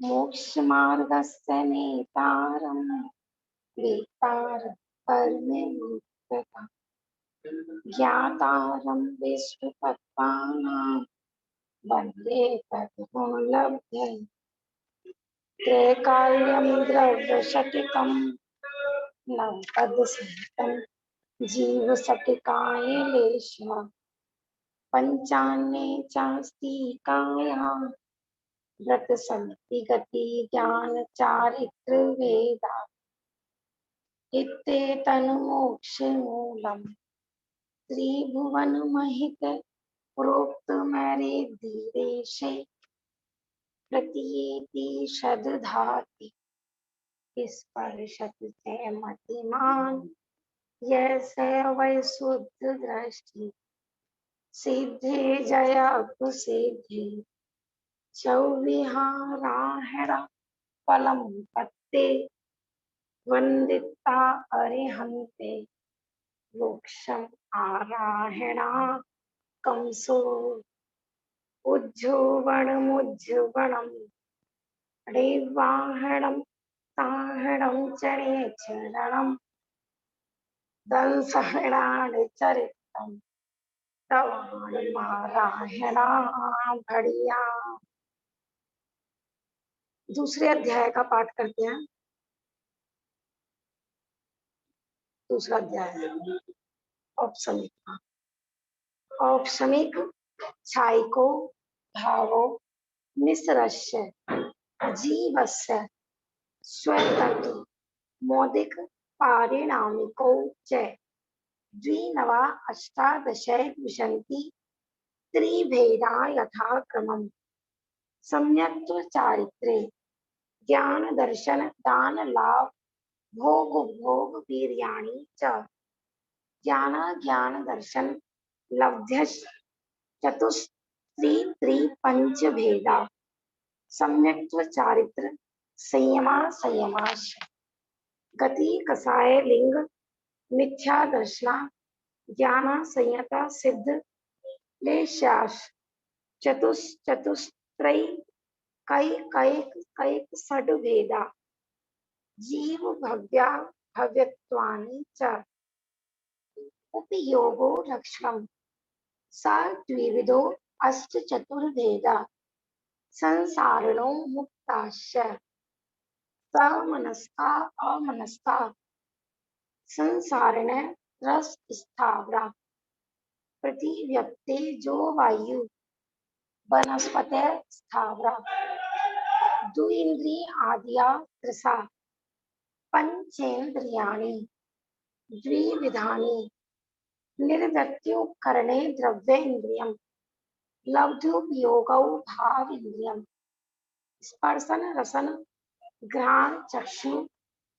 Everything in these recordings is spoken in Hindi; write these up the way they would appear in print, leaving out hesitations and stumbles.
मोक्षमार्गस्य नेतारं वेत्तारं परममुक्तः ज्ञातारं विश्वतत्त्वानां वन्दे तद्गुणलब्धये त्रैकाल्यं द्रव्यशतिकं नवपदसहितं जीवशतिकाय लेशः पञ्चान्ये चास्तिकाया व्रतसन्ति गति ज्ञान चारित्र वेदा इत्येतन्मोक्षमूलम् त्रिभुवनमहित प्रोक्तमैरेदिदेशे प्रतीयेति शतधाति स्पर्शति च मतिमान् यस्य वै शुद्ध दृष्टि सिद्धे जयकुसिद्धि चौविहाराहर फलं पत्ते वन्दिता अरिहन्ते मोक्षम् आराहणा कंसो उज्जुवणमुज्जुवणम् रेवाहणं ताहणं चरणं दंसहणाचरितं तवाणमाराहणा बढ़िया। दूसरे अध्याय का पाठ करते हैं। दूसरा अध्याय औपसमिक औपसमिक छाइको भावो मिश्रस्य जीवस्य स्वतंत्र मौदिक पारिणामिको च द्विनवा अष्टादशैक विशन्ति त्रिभेदा यथाक्रमम् सम्यक्त्व चारित्रे ज्ञान दर्शन दान लाभ भोग उपभोग वीर्याणि च ज्ञान ज्ञान दर्शन लब्ध्यश्च चतुस्त्री पंच भेदा सम्यक्त्व चारित्र संयमाश गति कसाय लिंग मिथ्या दर्शना ज्ञान संयता सिद्ध लेशाश चतुस्त्रयी कैक षड भेदा जीव भव्या भव्यत्वानि च उपयोगो लक्षणम् स द्विविधो अष्ट चतुर्भेदा संसारिणो मुक्ताश्च समनस्का अमनस्का संसारिण रस स्थावरा प्रतिव्यक्ते जो वायु वनस्पते स्थावरा द्विन्द्रिय आद्या त्रसा पंचेन्द्रियाणि द्विविधानि निर्वृत्त्युपकरणे द्रव्येन्द्रियम् लब्धोपयोगौ भावेन्द्रियम् स्पर्शन रसन घ्राण चक्षु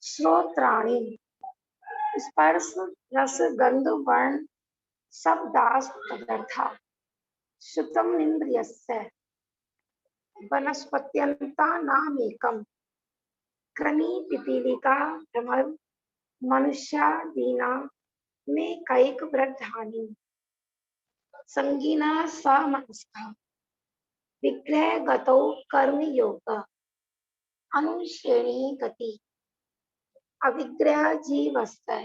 श्रोत्राणि स्पर्श रस गंध वर्ण शब्दास तदर्था श्रुतम् इंद्रियस्य वनस्पत्यन्तानामेकम् क्रनी पिपीलिका भ्रमर मनुष्यादीनां में कैक वृद्धानि संगीना समनस्का विग्रह गतौ कर्म योग अनुश्रेणी गति अविग्रह जीवस्य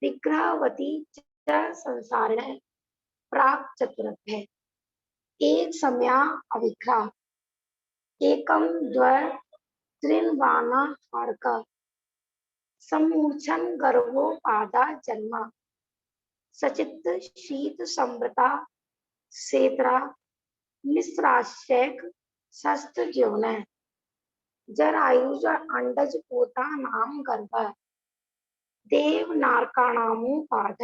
विग्रहवती च संसारिण प्राक चतुर्भ्य एक सम्या अविग्रह एकम द्व त्रिन्वाना हार्क सम्मूर्छन गर्भोपादा जन्म सचित शीत संवृता सेत्रा मिश्राशैक शस्त्र जीवन जरायुज अंडज पोता नाम गर्भ देव नारकाणामुपाद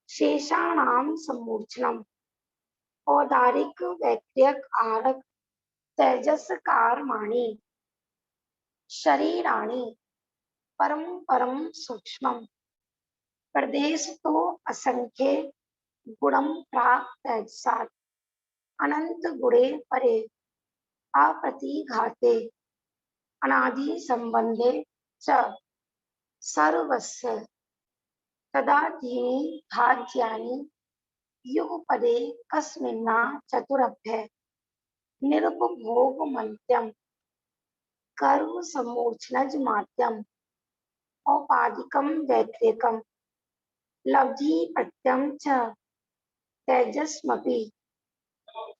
शेषाणाम सम्मूर्छनम औदारिक वैक्रियक आरक तेजस कारमाणि शरीराणि परम परम सूक्ष्मम प्रदेश तो असंख्य गुणम प्राक तेजसात अनंत गुणे परे अप्रतिघाते अनादि संबंधे च सर्वस्य तदाधीनि भाज्यानि युगपदे कस्मिन्ना चतुरभ्य निरुपभोग मन्त्यम कर्म समूर्छनज मात्यम औपाधिकम वैक्रियकम लब्धि प्रत्यम च तेजस्मपि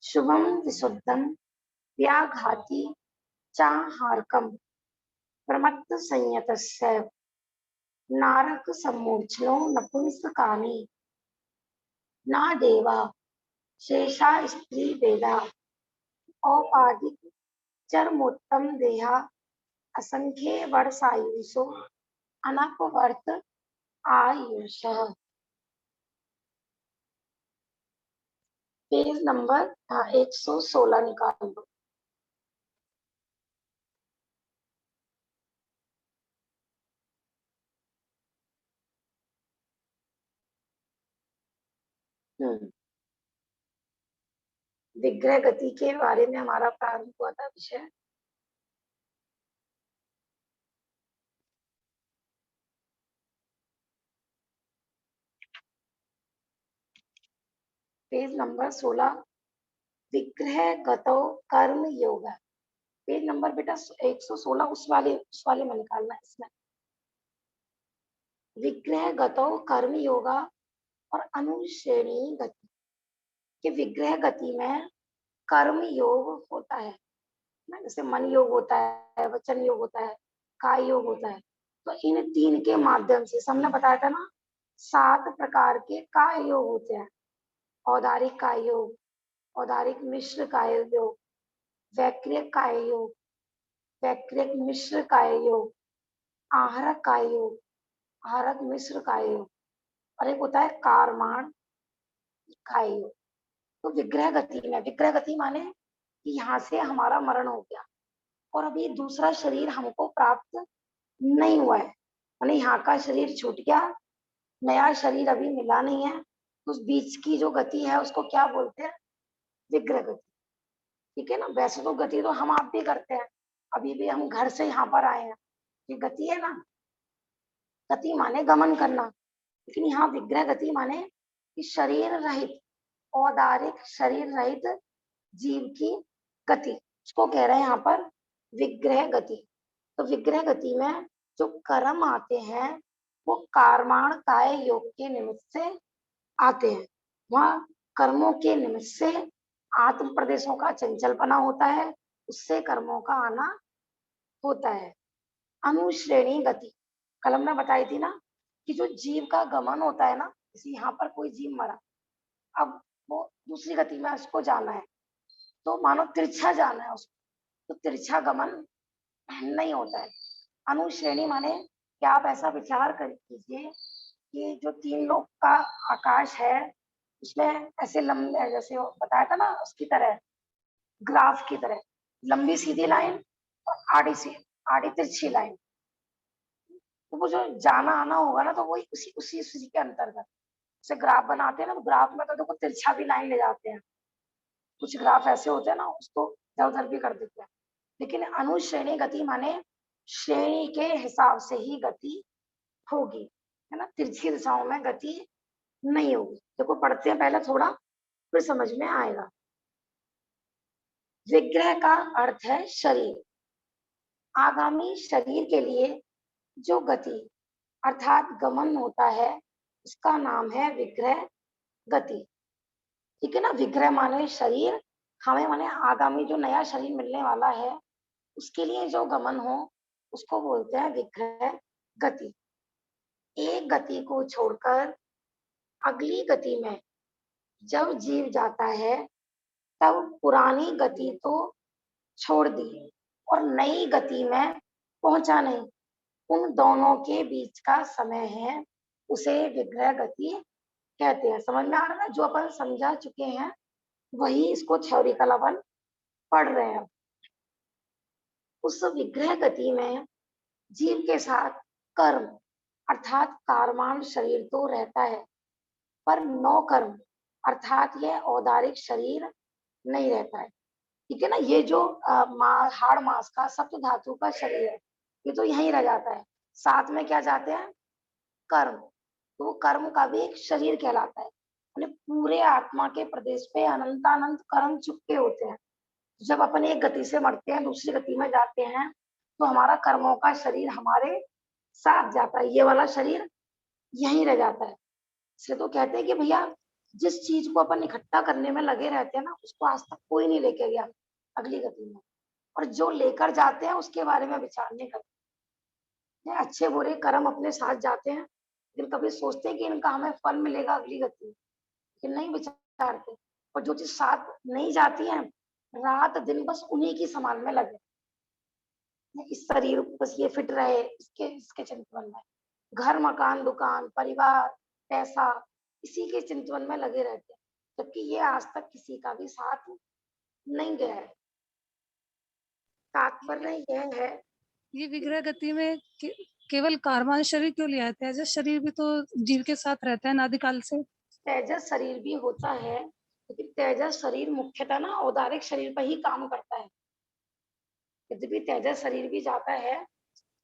शुभम विशुद्धम व्याघाति चाहारकम प्रमत्त संयतस्य नारक सम्मूर्छनो नपुंसकानि ना देवा शेषा स्त्री वेदा औपाधिक चरमोत्तम देहा असंख्य वर्षायुषो अनपवर्त आयुष। पेज नंबर 116 निकाल दो। विग्रह गति के बारे में हमारा प्रारंभ हुआ था विषय। पेज नंबर 16 विग्रह गतो कर्म योग। पेज नंबर बेटा 116 उस वाले में निकालना है। इसमें विग्रह गतो कर्म योगा और अनुश्रेणी गति के विग्रह गति में कर्म योग होता है ना, जैसे मन योग होता है, वचन योग होता है, काय योग होता है। तो इन तीन के माध्यम से हमने बताया था ना 7 प्रकार के काय योग होते हैं। औदारिक काय योग, औदारिक मिश्र काय योग, वैक्रियक काय योग, वैक्रियक मिश्र काय योग, आहरक काय योग, आहरक मिश्र काय योग, और एक होता है कारमान काय योग। तो विग्रह गति में, विग्रह गति माने कि यहाँ से हमारा मरण हो गया और अभी दूसरा शरीर हमको प्राप्त नहीं हुआ है, यानी यहाँ का शरीर छूट गया, नया शरीर अभी मिला नहीं है। उस बीच की जो गति है उसको क्या बोलते हैं? विग्रह गति। ठीक है ना। वैसे तो गति तो हम आप भी करते हैं, अभी भी हम घर से यहाँ पर आए हैं, ये गति है ना। गति माने गमन करना, लेकिन यहाँ विग्रह गति माने कि शरीर रहित, औदारिक शरीर रहित जीव की गति, उसको कह रहे हैं यहाँ पर विग्रह गति। तो विग्रह गति में जो कर्म आते हैं वो कारमाण काय योग के निमित्त से आते हैं। वहाँ कर्मों के निमित्त से आत्म प्रदेशों का चंचलपना होता है, उससे कर्मों का आना होता है। अनुश्रेणी गति कल हमने बताई थी ना कि जो जीव का गमन होता है ना, जैसे यहाँ पर कोई जीव मरा, अब वो दूसरी गति में उसको जाना है, तो मानो तिरछा जाना है उसको, तो तिरछा गमन नहीं होता है। अनुश्रेणी माने कि आप ऐसा विचार कर कीजिए कि जो 3 लोक का आकाश है उसमें ऐसे लंबे, जैसे बताया था ना उसकी तरह, ग्राफ की तरह लंबी सीधी लाइन और आड़ी तिरछी लाइन। तो वो जो जाना आना होगा ना, तो वही उसी के अंतर्गत से ग्राफ बनाते हैं ना। तो ग्राफ में तो देखो तिरछा भी लाइन ले जाते हैं, कुछ ग्राफ ऐसे होते हैं ना, उसको इधर उधर भी कर देते हैं। लेकिन अनुश्रेणी गति माने श्रेणी के हिसाब से ही गति होगी, है ना। तिरछी दिशाओं में गति नहीं होगी। देखो पढ़ते हैं पहले थोड़ा, फिर समझ में आएगा। विग्रह का अर्थ है शरीर। आगामी शरीर के लिए जो गति अर्थात गमन होता है उसका नाम है विग्रह गति। ठीक है ना। विग्रह माने शरीर, हमें माने आगामी जो नया शरीर मिलने वाला है उसके लिए जो गमन हो उसको बोलते हैं विग्रह गति। एक गति को छोड़कर अगली गति में जब जीव जाता है तब पुरानी गति तो छोड़ दी और नई गति में पहुंचा नहीं, उन दोनों के बीच का समय है, उसे विग्रह गति कहते हैं। समझ में आ रहा है? जो अपन समझा चुके हैं वही इसको थ्योरिकल अपन पढ़ रहे हैं। उस विग्रह गति में जीव के साथ कर्म अर्थात कारमान शरीर तो रहता है, पर नौ कर्म अर्थात यह औदारिक शरीर नहीं रहता है। ठीक है ना। ये जो हाड़ मास का सप्त धातु का शरीर है ये तो यहीं रह जाता है, साथ में क्या जाते हैं? कर्म। तो वो कर्म का भी एक शरीर कहलाता है। पूरे आत्मा के प्रदेश पे अनंतानंत कर्म चुपके होते हैं, जब अपन एक गति से मरते हैं दूसरी गति में जाते हैं तो हमारा कर्मों का शरीर हमारे साथ जाता है, ये वाला शरीर यहीं रह जाता है। इसलिए तो कहते हैं कि भैया जिस चीज को अपन इकट्ठा करने में लगे रहते हैं ना उसको आज तक कोई नहीं लेके गया अगली गति में, और जो लेकर जाते हैं उसके बारे में विचार नहीं करते। अच्छे बुरे कर्म अपने साथ जाते हैं लेकिन कभी सोचते हैं कि इनका हमें फल मिलेगा अगली गति में, लेकिन नहीं विचारते। और जो चीज साथ नहीं जाती है रात दिन बस उन्हीं की संभाल में लगे, इस शरीर बस ये फिट रहे, इसके इसके चिंतन में, घर मकान दुकान परिवार पैसा इसी के चिंतन में लगे रहते हैं, जबकि ये आज तक किसी का भी साथ नहीं गया है। तात्पर्य यह है ये विग्रह गति में केवल कारमान शरीर क्यों लिया है? तेजस शरीर भी तो जीव के साथ रहता है अनादिकाल से। तेजस शरीर भी होता है लेकिन तेजस शरीर मुख्यतः ना औदारिक शरीर पर ही काम करता है। यद्यपि तेजस शरीर भी जाता है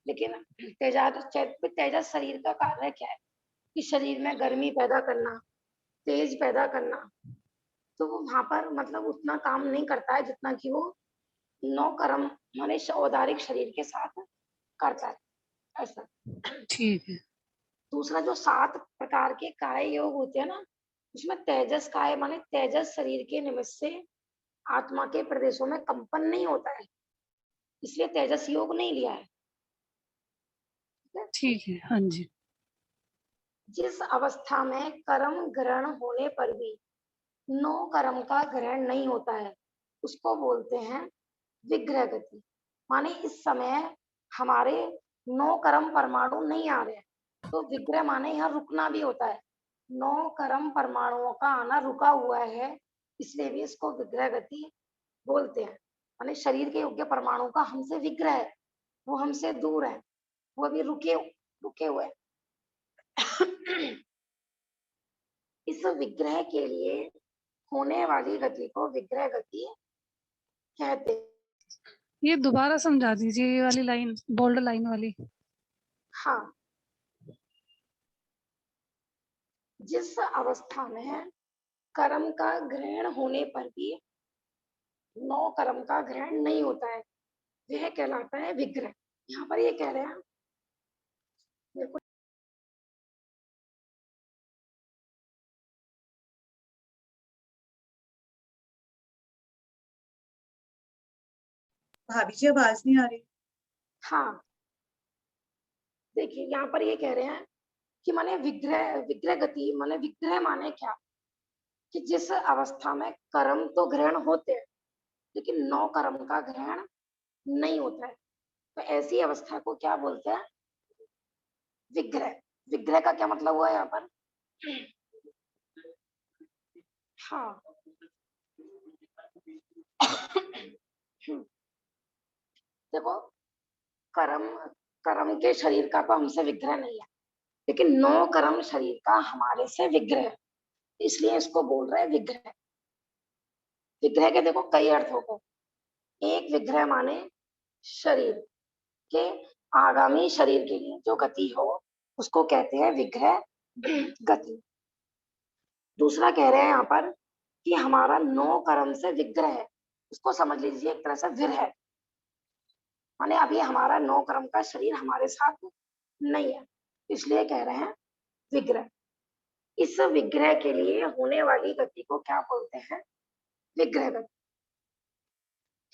लेकिन तेजस शरीर का कार्य क्या है कि शरीर में गर्मी पैदा करना, तेज पैदा करना, तो वो वहां पर मतलब उतना काम नहीं करता है जितना कि वो नौ कर्म माने औदारिक शरीर के साथ करता है, ऐसा। ठीक है। दूसरा जो 7 प्रकार के काय योग होते हैं ना उसमें तेजस काय माने तेजस शरीर के निमित्त से आत्मा के प्रदेशों में कंपन नहीं होता है, इसलिए तेजस योग नहीं लिया है। ठीक है, हाँ जी। जिस अवस्था में कर्म ग्रहण होने पर भी नौ कर्म का ग्रहण नहीं होता है उसको बोलते हैं विग्रह गति। माने इस समय हमारे नौ कर्म परमाणु नहीं आ रहे हैं, तो विग्रह माने यहाँ रुकना भी होता है। नौ कर्म परमाणुओं का आना रुका हुआ है इसलिए भी इसको विग्रह गति बोलते हैं। माने शरीर के योग्य परमाणु का हमसे विग्रह है, वो हमसे दूर है, वो अभी रुके रुके हुए हैं। इस विग्रह के लिए होने वाली गति को विग्रह गति कहते हैं। ये दोबारा समझा दीजिए, ये वाली लाइन, बोल्ड लाइन वाली। हाँ, जिस अवस्था में कर्म का ग्रहण होने पर भी नौ कर्म का ग्रहण नहीं होता है वह कहलाता है विग्रह। यहाँ पर ये कह रहे हैं, मेरे को भाभी जी आवाज नहीं आ रही। हाँ देखिए यहाँ पर ये कह रहे हैं कि माने विग्रह विग्रह गति माने विग्रह माने क्या कि जिस अवस्था में कर्म तो ग्रहण होते हैं लेकिन नौ कर्म का ग्रहण नहीं होता है, तो ऐसी अवस्था को क्या बोलते हैं विग्रह। विग्रह का क्या मतलब हुआ यहाँ पर? हाँ देखो कर्म कर्म के शरीर का तो हमसे विग्रह नहीं है लेकिन नौ कर्म शरीर का हमारे से विग्रह है, इसलिए इसको बोल रहे हैं विग्रह। विग्रह के देखो कई अर्थ हो गए। एक विग्रह माने शरीर के आगामी शरीर के लिए जो गति हो उसको कहते हैं विग्रह गति। दूसरा कह रहे हैं यहाँ पर कि हमारा नौ कर्म से विग्रह है, उसको समझ लीजिए एक तरह से विरह है, माने अभी हमारा नौ कर्म का शरीर हमारे साथ नहीं है, इसलिए कह रहे हैं विग्रह। इस विग्रह के लिए होने वाली गति को क्या बोलते हैं विग्रह गति।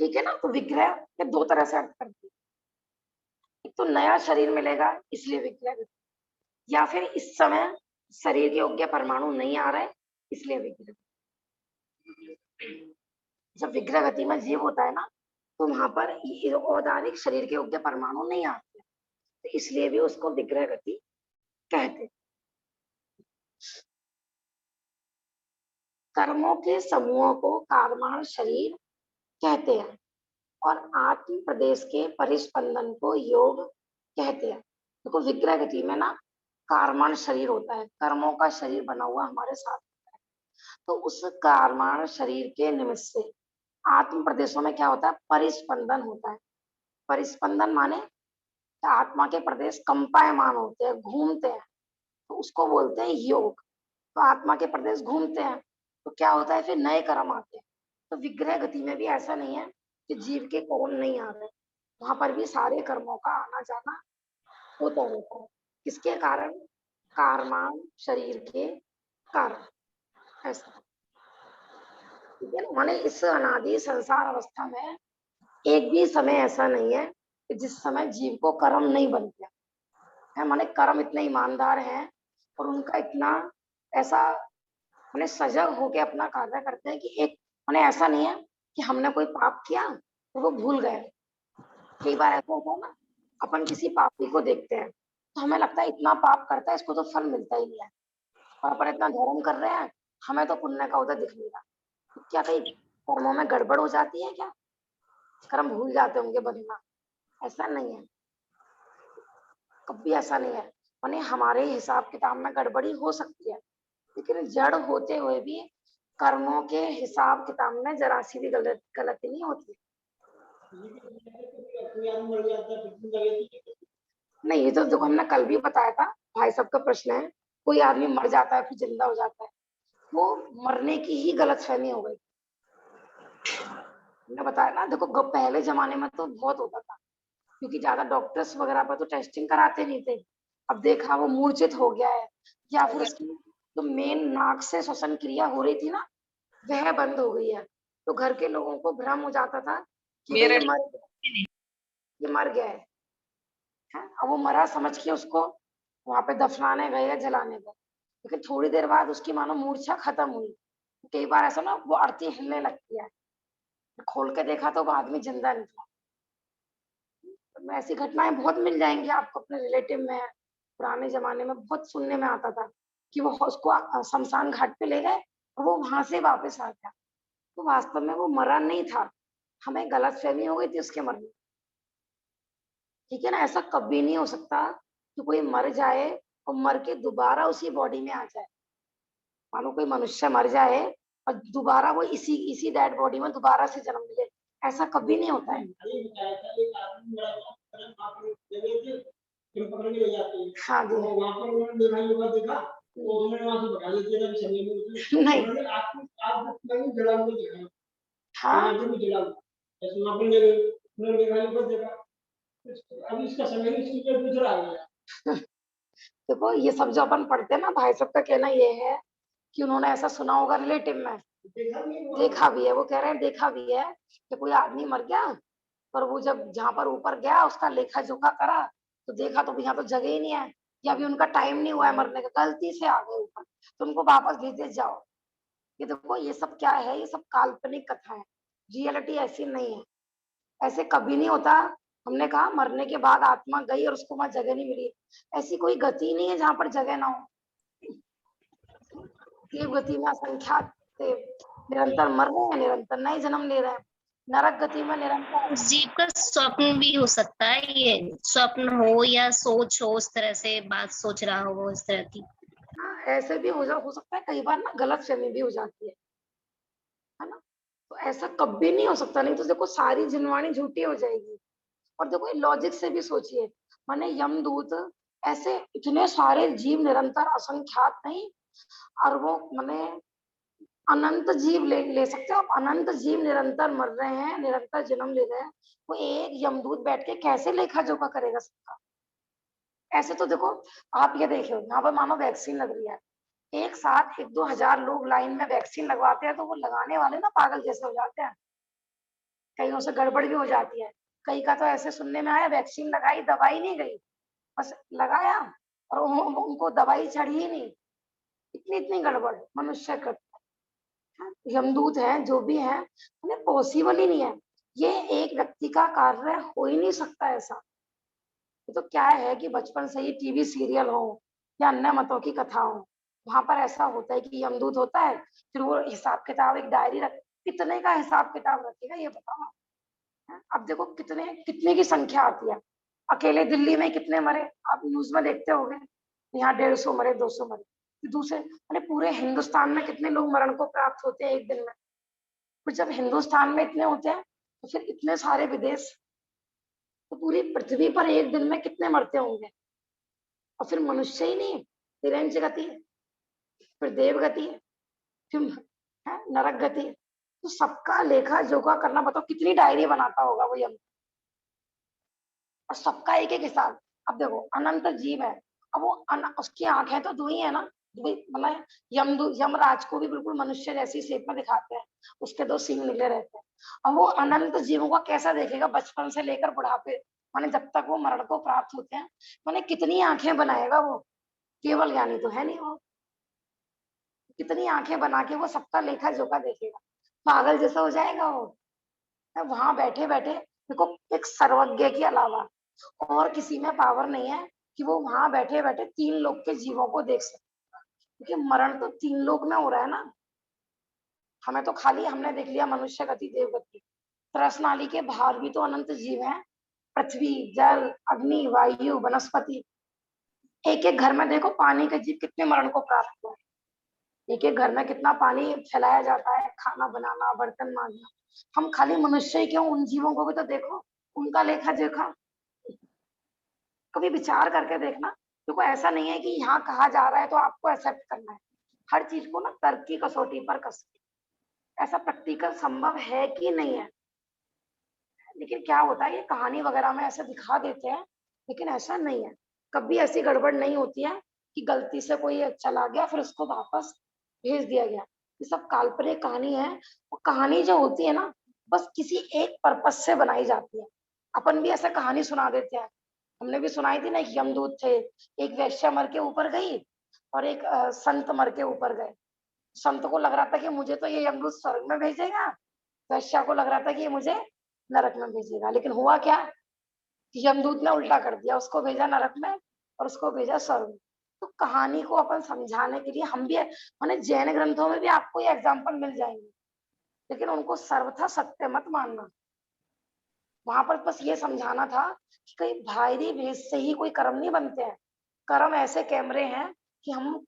ठीक है ना, तो विग्रह के दो तरह से अर्थ करती है, एक तो नया शरीर मिलेगा इसलिए विग्रह गति, या फिर इस समय शरीर के योग्य परमाणु नहीं आ रहे इसलिए विग्रह। जब विग्रह गति में जीव होता है ना तो वहां पर औदारिक शरीर के योग्य परमाणु नहीं आते, तो इसलिए भी उसको विग्रह गति कहते। कर्मों के समूहों को कारमान शरीर कहते हैं और आत्म प्रदेश के परिस्पंदन को योग कहते हैं। देखो विग्रह गति में ना कारमान शरीर होता है, कर्मों का शरीर बना हुआ हमारे साथ होता है, तो उस कारमान शरीर के निमित्त से आत्म प्रदेशों में क्या होता है परिस्पंदन होता है। परिस्पंदन माने आत्मा के प्रदेश कंपायमान होते हैं, घूमते हैं, तो उसको बोलते हैं योग। तो आत्मा के प्रदेश घूमते हैं तो क्या होता है फिर नए कर्म आते हैं, तो विग्रह गति में भी ऐसा नहीं है कि जीव के कर्म नहीं आ रहे, वहां पर भी सारे कर्मों का आना जाना होता रहता है। किसके कारण? कारमान शरीर के कारण। ऐसा, ठीक है ना। माने इस अनादि संसार अवस्था में एक भी समय ऐसा नहीं है कि जिस समय जीव को कर्म नहीं बनते है। माने कर्म इतने ईमानदार हैं और उनका इतना ऐसा माने सजग होके अपना कार्य करते हैं कि एक माने ऐसा नहीं है कि हमने कोई पाप किया तो वो भूल गए। कई बार ऐसा होता है ना, अपन किसी पापी को देखते हैं तो हमें लगता है इतना पाप करता है, इसको तो फल मिलता ही नहीं है, और अपन इतना धर्म कर रहे हैं, हमें तो पुण्य का उधर दिख नहीं रहा। तो क्या कहीं कर्मों में गड़बड़ हो जाती है क्या? कर्म भूल जाते होंगे बदलना? ऐसा नहीं है, कभी ऐसा नहीं है। माने हमारे हिसाब किताब में गड़बड़ी हो सकती है, लेकिन जड़ होते हुए भी कर्मों के हिसाब किताब में जरा सी भी गलती नहीं होती। नहीं, ये तो देखो हमने कल भी बताया था, भाई साहब का प्रश्न है, कोई आदमी मर जाता है फिर जिंदा हो जाता है, वो मरने की ही गलतफहमी हो गई। हमने बताया ना, देखो पहले जमाने में तो बहुत होता था, क्योंकि ज्यादा डॉक्टर्स वगैरह पर तो टेस्टिंग कराते नहीं थे। अब देखा वो मूर्छित हो गया है, या फिर उसकी जो मेन नाक से श्वसन क्रिया हो रही थी ना, वह बंद हो गई है, तो घर के लोगों को भ्रम हो जाता था कि भाई ये मर गया है। अब वो मरा समझ के उसको वहां पे दफनाने गए या जलाने गए, लेकिन थोड़ी देर बाद उसकी मानो मूर्छा खत्म हुई। कई बार ऐसा ना, वो अर्थी हिलने लगती है, खोल के देखा तो वो आदमी जिंदा निकला। तो ऐसी घटनाएं बहुत मिल जाएंगी आपको अपने रिलेटिव में। पुराने जमाने में बहुत सुनने में आता था कि वो उसको शमशान घाट पे ले गए और वो वहां से वापस आ गया, तो वास्तव में वो मरा नहीं था, हमें गलतफहमी हो गई थी उसके मरने। ठीक है ना, ऐसा कभी नहीं हो सकता कि कोई मर जाए और मर के दोबारा उसी बॉडी में आ जाए। मानो कोई मनुष्य मर जाए और दोबारा वो इसी इसी डेड बॉडी में दोबारा से जन्म ले, ऐसा कभी नहीं होता है। हाँ जी। नहीं। हाँ, देखो ये सब जो अपन पढ़ते हैं ना, भाई सब का कहना ये है कि उन्होंने ऐसा सुना होगा रिलेटिव में, देखा भी है। वो कह रहे हैं देखा भी है कि कोई आदमी मर गया पर वो जब जहाँ पर ऊपर गया उसका लेखा जोखा करा तो देखा तो यहाँ तो जगह ही नहीं है, या अभी उनका टाइम नहीं हुआ है मरने का, गलती से आ गए ऊपर, तो उनको वापस भेजे जाओ। ये देखो ये सब क्या है, ये सब काल्पनिक कथा है, रियलिटी ऐसी नहीं है, ऐसे कभी नहीं होता। हमने कहा मरने के बाद आत्मा गई और उसको वहां जगह नहीं मिली, ऐसी कोई गति नहीं है जहां पर जगह ना हो। ये गति में असंख्यात निरंतर मर रहे हैं, निरंतर नए जन्म ले रहे हैं, नरक गति में निरंतर। उस जीव का स्वप्न भी हो सकता है, ये स्वप्न हो या सोच हो, उस तरह से बात सोच रहा हो वो इस तरह की। हाँ, ऐसे भी हो सकता है, कई बार ना गलत फहमी भी हो जाती है ना। तो ऐसा कभी नहीं हो सकता, नहीं तो देखो सारी जिनवाणी झूठी हो जाएगी। और देखो लॉजिक से भी सोचिए, माने यमदूत ऐसे इतने सारे जीव निरंतर असंख्यात नहीं, अरबों माने अनंत जीव ले सकते हो आप, अनंत जीव निरंतर मर रहे हैं, निरंतर जन्म ले रहे हैं, वो एक यमदूत बैठ के कैसे लेखा जोखा करेगा सबका? ऐसे तो देखो, आप ये देखो यहाँ पर मानो वैक्सीन लग रही है, एक साथ 1-2 हजार लोग लाइन में वैक्सीन लगवाते हैं, तो वो लगाने वाले ना पागल जैसे हो जाते हैं, कईयों से गड़बड़ भी हो जाती है। कई का तो ऐसे सुनने में आया, वैक्सीन लगाई दवाई नहीं गई, बस लगाया और उनको दवाई चढ़ी ही नहीं। इतनी इतनी गड़बड़ मनुष्य करता है। यमदूत है जो भी है, उन्हें पॉसिबल ही नहीं है, ये एक व्यक्ति का कार्य हो ही नहीं सकता ऐसा। ये तो क्या है कि बचपन से ही टीवी सीरियल हो या अन्य मतों की कथा हो, वहां पर ऐसा होता है कि यमदूत होता है, फिर वो हिसाब किताब एक डायरी रख, कितने का हिसाब किताब रखेगा ये बताओ। अब देखो कितने कितने की संख्या आती है, अकेले दिल्ली में कितने मरे आप न्यूज में देखते होंगे, यहाँ 150 मरे 200 मरे, दूसरे अरे पूरे हिंदुस्तान में कितने लोग मरण को प्राप्त होते हैं एक दिन में। फिर जब हिंदुस्तान में इतने होते हैं तो फिर इतने सारे विदेश, तो पूरी पृथ्वी पर एक दिन में कितने मरते होंगे। और फिर मनुष्य ही नहीं, तिरंज गति, फिर देव गति, फिर नरक गति, तो सबका लेखा जोखा करना, बताओ कितनी डायरी बनाता होगा वो यम, और सबका एक एक हिसाब। अब देखो अनंत जीव है, अब वो उसकी आंखें तो दो ही है ना, मतलब यमराज को भी बिल्कुल मनुष्य जैसी शेप में दिखाते हैं, उसके दो सींग निकले रहते हैं। अब वो अनंत जीवों का कैसा देखेगा बचपन से लेकर बुढ़ापे, माने जब तक वो मरण को प्राप्त होते हैं, माने कितनी आंखें बनाएगा वो, केवल ज्ञानी तो है नहीं वो, कितनी आंखें बना के वो सबका लेखा जोखा देखेगा, पागल जैसा हो जाएगा वो। वहां बैठे बैठे देखो, एक सर्वज्ञ के अलावा और किसी में पावर नहीं है कि वो वहां बैठे बैठे तीन लोग के जीवों को देख सके, क्योंकि मरण तो तीन लोग में हो रहा है ना। हमें तो खाली हमने देख लिया मनुष्य गति देव गति, त्रसनाली के बाहर भी तो अनंत जीव हैं, पृथ्वी जल अग्नि वायु वनस्पति। एक एक घर में देखो पानी के जीव कितने मरण को प्राप्त हुए, एक एक घर में कितना पानी फैलाया जाता है, खाना बनाना बर्तन मांजना। हम खाली मनुष्य ही क्यों, उन जीवों को भी तो देखो, उनका लेखा जोखा कभी विचार करके देखना। देखो ऐसा नहीं है कि यहाँ कहा जा रहा है तो आपको एक्सेप्ट करना है, हर चीज को ना तर्क की कसौटी पर कस, ऐसा प्रैक्टिकल संभव है कि नहीं है। लेकिन क्या होता है, ये कहानी वगैरह में ऐसे दिखा देते हैं, लेकिन ऐसा नहीं है, कभी ऐसी गड़बड़ नहीं होती है कि गलती से कोई चला गया फिर उसको वापस भेज दिया गया। ये सब काल्पनिक कहानी है, वो कहानी जो होती है ना, बस किसी एक पर्पज से बनाई जाती है। अपन भी ऐसा कहानी सुना देते हैं, हमने भी सुनाई थी ना, एक यमदूत थे, एक वैश्या मर के ऊपर गई और एक संत मर के ऊपर गए। संत को लग रहा था कि मुझे तो ये यमदूत स्वर्ग में भेजेगा, वैश्या को लग रहा था कि ये मुझे नरक में भेजेगा, लेकिन हुआ क्या कि यमदूत ने उल्टा कर दिया, उसको भेजा नरक में और उसको भेजा स्वर्ग में। तो कहानी को अपन समझाने के लिए हम भी, माने जैन ग्रंथों में भी आपको ये एग्जाम्पल मिल जाएंगे, लेकिन उनको सर्वथा सत्य मत मानना। वहां पर बस ये समझाना था कि कहीं बाहरी भेद से ही कोई कर्म नहीं बनते हैं, कर्म ऐसे कैमरे हैं कि हम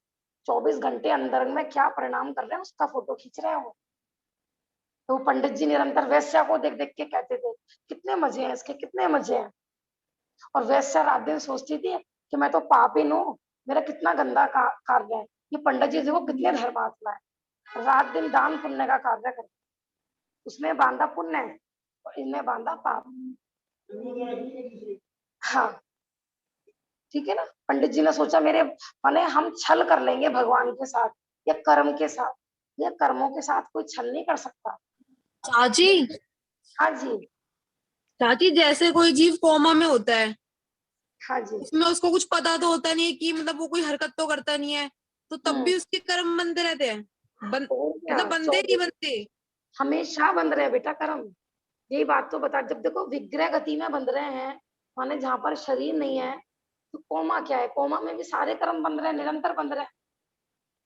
24 घंटे अंदर में क्या परिणाम कर रहे हैं उसका फोटो खींच रहे हो। तो पंडित जी निरंतर वैश्या को देख देख के कहते थे कितने मजे हैं इसके, कितने मजे हैं। और वैश्या रात दिन सोचती थी कि मैं तो पापिन हूँ, मेरा कितना गंदा कार्य है। ये पंडित जी देखो कितने धर्मात्मा है, रात दिन दान पुण्य का कार्य करते, उसने बांधा पुण्य और इनने बांधा पाप। हाँ ठीक है ना, पंडित जी ने सोचा मेरे, माने हम छल कर लेंगे भगवान के साथ या कर्म के साथ, या कर्मों के साथ कोई छल नहीं कर सकता। चाची, हाँ जी। चाची जैसे कोई जीव कोमा में होता है, हाँ जी। उसमें उसको कुछ पता तो होता नहीं है कि मतलब वो कोई हरकत तो करता नहीं है, तो तब भी उसके कर्म बनते रहते हैं। और क्या, मतलब बनते नहीं बनते। हमेशा बंध रहे बेटा कर्म। यही बात तो बता, जब देखो विग्रह गति में बंध रहे हैं, माने जहां पर शरीर नहीं है, तो कोमा क्या है, कोमा में भी सारे कर्म बंध रहे हैं, निरंतर बंध रहे हैं।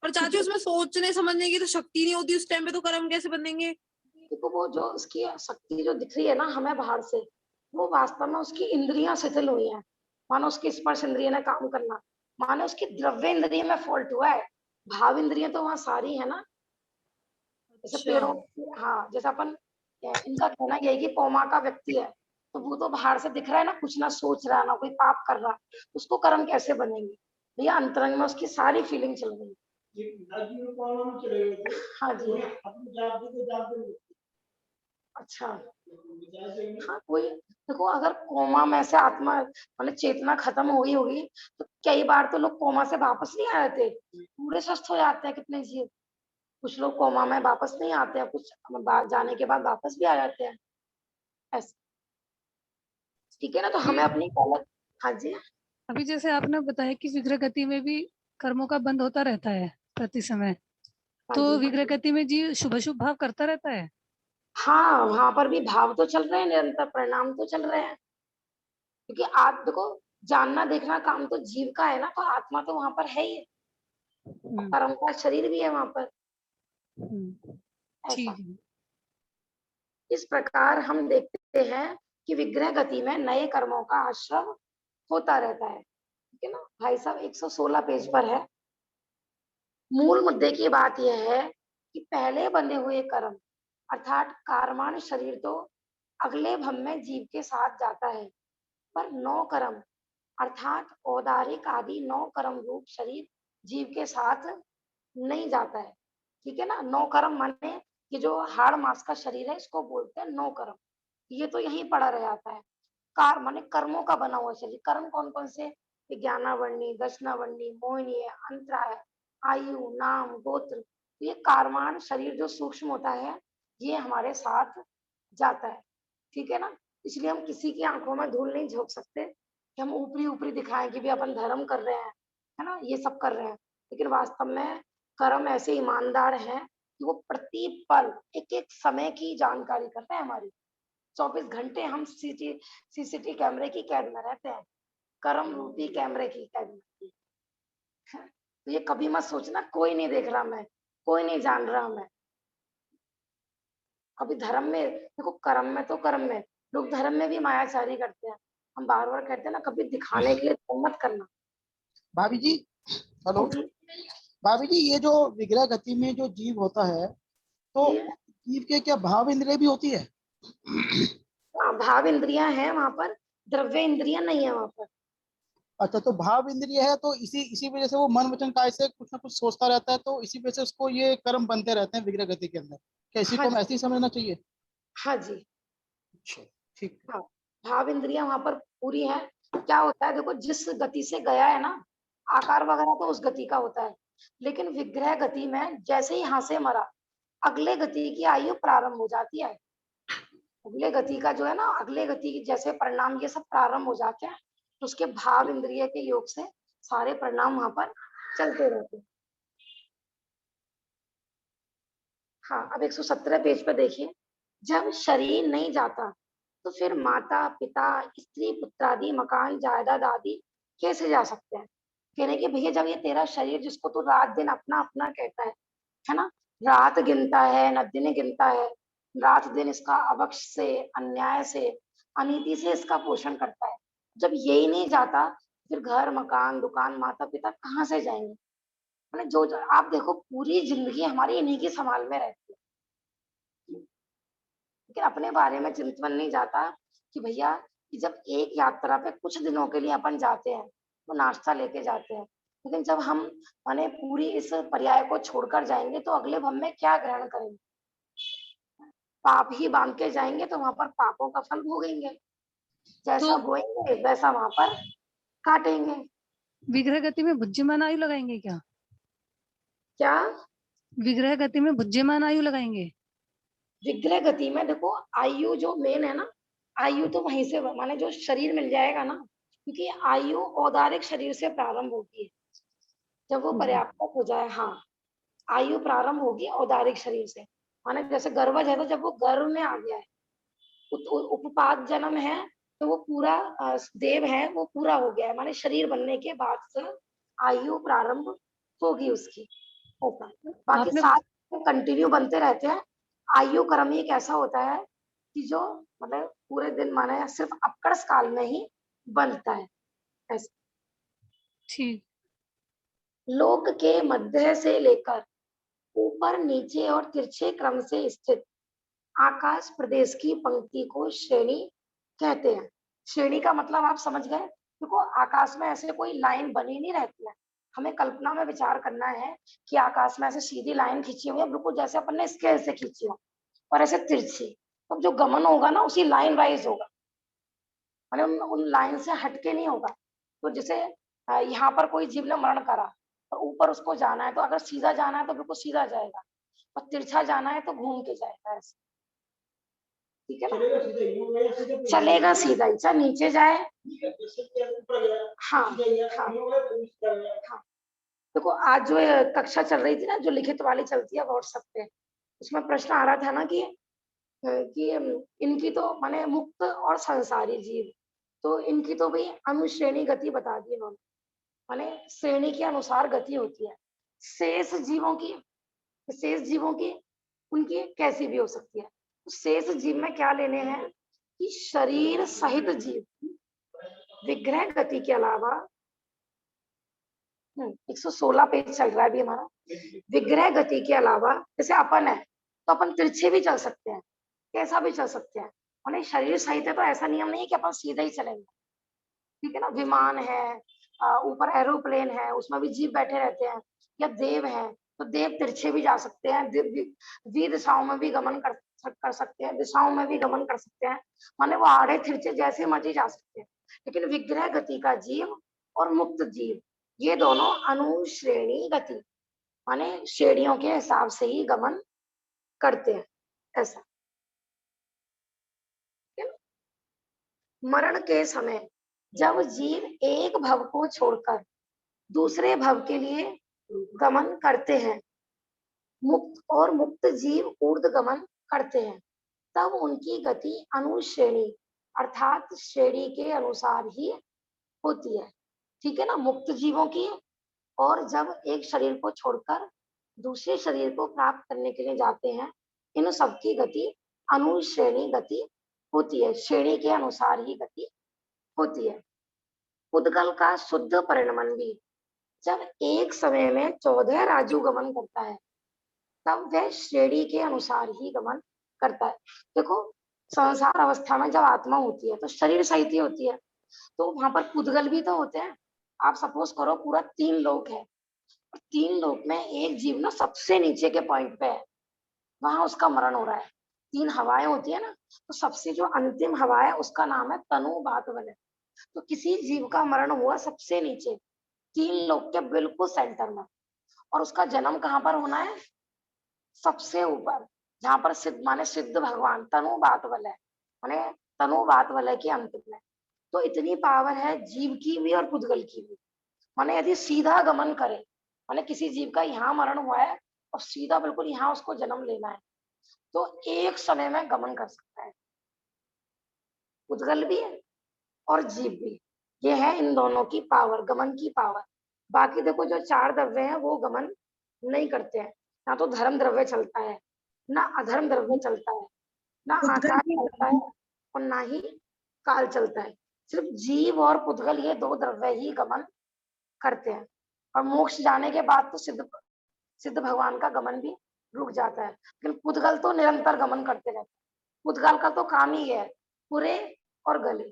और चाची क्योंकि उसमें सोचने समझने की तो शक्ति नहीं होती, उस टाइम पे तो कर्म कैसे बनेंगे। देखो वो जो उसकी शक्ति जो दिख रही है ना हमें बाहर से, वो वास्तव में उसकी इंद्रियां शिथिल हुई हैं। मानो उसकी स्पर्श इंद्रिय ने काम करना, मानो उसकी द्रव्य इंद्रिय में फॉल्ट हुआ है, भाव इंद्रियां तो वहां सारी है ना। जैसे अच्छा। पेड़ों, हाँ जैसे अपन, इनका कहना यही कि पौमा का व्यक्ति है, तो वो तो बाहर से दिख रहा है ना, कुछ ना सोच रहा ना कोई पाप कर रहा, उसको कर्म कैसे बनेंगे भैया, अंतरंग में उसकी सारी फीलिंग चल रही है। हाँ जी। अच्छा। हाँ कोई, देखो अगर कोमा में से आत्मा मतलब चेतना खत्म हो गई होगी, तो कई बार तो लोग कोमा से वापस नहीं आ जाते, पूरे स्वस्थ हो जाते हैं कितने जीव। कुछ लोग कोमा में वापस नहीं आते हैं, कुछ जाने के बाद वापस भी आ जाते हैं ऐसे। ठीक है ना, तो हमें अपनी गलत। हाँ जी। अभी जैसे आपने बताया कि विग्रह गति में भी कर्मों का बंध होता रहता है प्रति समय, हाँ तो जी। विग्रह गति में जीव शुभ शुभ भाव करता रहता है। हाँ वहां पर भी भाव तो चल रहे हैं, निरंतर परिणाम तो चल रहे हैं, क्योंकि आप देखो जानना देखना काम तो जीव का है ना, तो आत्मा तो वहां पर है ही, और हम्म, कर्म का शरीर भी है वहां पर। ऐसा, ठीक है। इस प्रकार हम देखते हैं कि विग्रह गति में नए कर्मों का आश्रम होता रहता है। ठीक है ना भाई साहब, 116 पेज पर है। मूल मुद्दे की बात यह है कि पहले बंधे हुए कर्म अर्थात कारमान शरीर तो अगले भव में जीव के साथ जाता है, पर नौ कर्म अर्थात औदारिक आदि नौ कर्म रूप शरीर जीव के साथ नहीं जाता है। ठीक है ना, नौ कर्म माने ये जो हाड़ मांस का शरीर है इसको बोलते हैं नो कर्म। ये तो यहीं पड़ा रह जाता है। कार माने कर्मों का बना हुआ शरीर। कर्म कौन कौन से? विज्ञानावर्णी, दशनावर्णी, मोहिनी है, अंतरा है, आयु, नाम, गोत्र। तो ये कारमान शरीर जो सूक्ष्म होता है ये हमारे साथ जाता है, ठीक है ना। इसलिए हम किसी की आंखों में धूल नहीं झोंक सकते कि हम ऊपरी ऊपरी दिखाएं कि भी अपन धर्म कर रहे हैं, है ना, ये सब कर रहे हैं। लेकिन वास्तव में कर्म ऐसे ईमानदार हैं कि वो प्रति पल एक एक समय की जानकारी करते हैं हमारी। 24 घंटे हम सीसीटीवी कैमरे की कैद में रहते हैं, कर्म रूपी कैमरे की कैद में। तो ये कभी मत सोचना कोई नहीं देख रहा मैं, कोई नहीं जान रहा मैं। अभी धर्म में देखो, कर्म में तो कर्म में लोग धर्म में भी मायाचारी करते हैं। हम बार बार कहते हैं ना, कभी दिखाने के लिए तो मत करना। भाभी जी, हेलो भाभी जी, ये जो विग्रह गति में जो जीव होता है तो जीव के क्या भाव इंद्रिय भी होती है? भाव इंद्रियां हैं वहां पर, द्रव्य इंद्रियां नहीं है वहां पर। अच्छा, तो भाव इंद्रिय है तो इसी वजह से वो मन वचन काय से कुछ ना कुछ सोचता रहता है, तो इसी वजह से उसको ये कर्म बनते रहते हैं विग्रह गति के अंदर। क्या इसी हाँ को हम ऐसे ही समझना चाहिए? हाँ जी, अच्छा, ठीक। हाँ, भाव इंद्रियां वहां पर पूरी है। क्या होता है देखो, जिस गति से गया है ना, आकार वगैरह तो उस गति का होता है, लेकिन विग्रह गति में जैसे ही यहाँ से मरा, अगले गति की आयु प्रारंभ हो जाती है। अगले गति का जो है ना, अगले गति की जैसे परिणाम ये सब प्रारंभ हो जाते हैं, तो उसके भाव इंद्रिय के योग से सारे परिणाम वहां पर चलते रहते हैं। हाँ, अब 117 पेज पर देखिए, जब शरीर नहीं जाता तो फिर माता पिता स्त्री पुत्रादि मकान जायदाद आदि कैसे जा सकते हैं। कहने कि भैया जब ये तेरा शरीर जिसको तू रात दिन अपना अपना कहता है ना, रात गिनता है न दिन गिनता है, रात दिन इसका अवक्ष से, अन्याय से, अनीति से इसका पोषण करता है, जब यही नहीं जाता फिर घर मकान दुकान माता पिता कहाँ से जाएंगे। मैंने जो आप देखो पूरी जिंदगी हमारी इन्हीं की संभाल में रहती है, लेकिन अपने बारे में चिंतन नहीं जाता कि भैया कि जब एक यात्रा पे कुछ दिनों के लिए अपन जाते हैं तो नाश्ता लेके जाते हैं, लेकिन जब हम माने पूरी इस पर्याय को छोड़कर जाएंगे तो अगले भव में क्या ग्रहण करेंगे। पाप ही बांध के जाएंगे तो वहां पर पापों का फल भोगेंगे, जैसा तो बोएंगे वैसा वहां पर काटेंगे। विग्रह गति में बुद्धिमान आयु लगाएंगे क्या? क्या विग्रह गति में बुद्धिमान आयु लगाएंगे? विग्रह गति में देखो, आयु जो मेन है ना, आयु तो वहीं से माने जो शरीर मिल जाएगा ना, क्योंकि आयु औदारिक शरीर से प्रारंभ होती है, जब वो पर्याप्त हो जाए। हाँ, आयु प्रारंभ होगी औदारिक शरीर से, माने जैसे गर्भज है तो जब वो गर्भ में आ गया है, उपपाद जन्म है तो वो पूरा देव है वो पूरा हो गया है, माने शरीर बनने के बाद से आयु प्रारंभ होगी उसकी। होगा बाकी आपने सात कंटिन्यू बनते रहते हैं। आयु क्रम ही एक ऐसा होता है कि जो मतलब पूरे दिन माने सिर्फ अपकर्ष काल में ही बनता है ऐसा। ठीक। लोक के मध्य से लेकर ऊपर नीचे और तिरछे क्रम से स्थित आकाश प्रदेश की पंक्ति को श्रेणी कहते हैं। श्रेणी का मतलब आप समझ गए। देखो आकाश में ऐसे कोई लाइन बनी नहीं रहती है, हमें कल्पना में विचार करना है कि आकाश में ऐसे सीधी लाइन खींची हुई है बिल्कुल जैसे अपन ने स्केल से खींची हो, और ऐसे तिरछी, तो जो गमन होगा ना उसी लाइन वाइज होगा, मतलब उन लाइन से हटके नहीं होगा। तो जैसे यहाँ पर कोई जीव ने मरण करा और ऊपर उसको जाना है, तो अगर सीधा जाना है तो बिल्कुल सीधा जाएगा, और तिरछा जाना है तो घूम के जाएगा ऐसे, ठीक है ना। चलेगा सीधा ही, चाहे नीचे जाए। हाँ हाँ हाँ। देखो आज जो कक्षा चल रही थी ना, जो लिखित वाली चलती है व्हाट्सएप पे, उसमें प्रश्न आ रहा था ना कि इनकी तो माने मुक्त और संसारी जीव, तो इनकी तो भाई अनुश्रेणी गति बता दी इन्होंने, माने श्रेणी के अनुसार गति होती है। शेष जीवों की उनकी कैसी भी हो सकती है। तो शेष जीव में क्या लेने हैं कि शरीर सहित जीव विग्रह गति के अलावा 116 पेज चल रहा है अभी हमारा। विग्रह गति के अलावा जैसे अपन है तो अपन तिरछे भी चल सकते हैं, कैसा भी चल सकते हैं, माने शरीर सहित है तो ऐसा नियम नहीं है कि अपन सीधा ही चलेंगे, ठीक है ना। विमान है, ऊपर एरोप्लेन है, उसमें भी जीव बैठे रहते हैं, या देव है, तो देव तिरछे भी जा सकते हैं, वीर दिशाओं में भी गमन कर सकते हैं, दिशाओं में भी गमन कर सकते हैं, माने वो आड़े तिरछे जैसे मर्जी जा सकते हैं। लेकिन विग्रह गति का जीव और मुक्त जीव ये दोनों अनुश्रेणी गति माने श्रेणियों के हिसाब से ही गमन करते हैं, ऐसा। मरण के समय जब जीव एक भव को छोड़कर दूसरे भव के लिए गमन करते हैं, मुक्त जीव ऊर्ध गमन करते हैं, तब उनकी गति अनुश्रेणी अर्थात श्रेणी के अनुसार ही होती है। ठीक है ना, मुक्त जीवों की। और जब एक शरीर को छोड़कर दूसरे शरीर को प्राप्त करने के लिए जाते हैं, इन सबकी गति अनुश्रेणी गति होती है, श्रेणी के अनुसार ही गति होती है। पुद्गल का शुद्ध परिणमन भी जब एक समय में 14 राजू गमन करता है, तब वह श्रेणी के अनुसार ही गमन करता है। देखो, संसार अवस्था में जब आत्मा होती है तो शरीर सहित ही होती है, तो वहां पर पुद्गल भी तो होते हैं। आप सपोज करो पूरा 3 लोक है, 3 लोक में एक जीव ना सबसे नीचे के पॉइंट पे है, वहां उसका मरण हो रहा है। 3 हवाएं होती है ना, तो सबसे जो अंतिम हवा है उसका नाम है तनु बातवल है। तो किसी जीव का मरण हुआ सबसे नीचे 3 लोक के बिल्कुल सेंटर में, और उसका जन्म कहाँ पर होना है? सबसे ऊपर, जहां पर सिद्ध माने सिद्ध भगवान तनु बातवल है, माने तनु बातवल के अंत में। तो इतनी पावर है जीव की भी और पुद्गल की भी। माने यदि सीधा गमन करे, माने किसी जीव का यहाँ मरण हुआ है और सीधा बिल्कुल यहाँ उसको जन्म लेना है, तो एक समय में गमन कर सकता है, पुद्गल भी है और जीव भी। ये है इन दोनों की पावर, गमन की पावर। बाकी देखो जो 4 द्रव्य हैं वो गमन नहीं करते हैं, ना तो धर्म द्रव्य चलता है, ना अधर्म द्रव्य चलता है, ना आकाश चलता है और ना ही काल चलता है। सिर्फ जीव और पुद्गल ये 2 द्रव्य ही गमन करते हैं। और मोक्ष जाने के बाद तो सिद्ध भगवान का गमन भी रुक जाता है, लेकिन पुद्गल तो निरंतर गमन करते रहते हैं। पुद्गल का तो काम ही है पूरे और गले।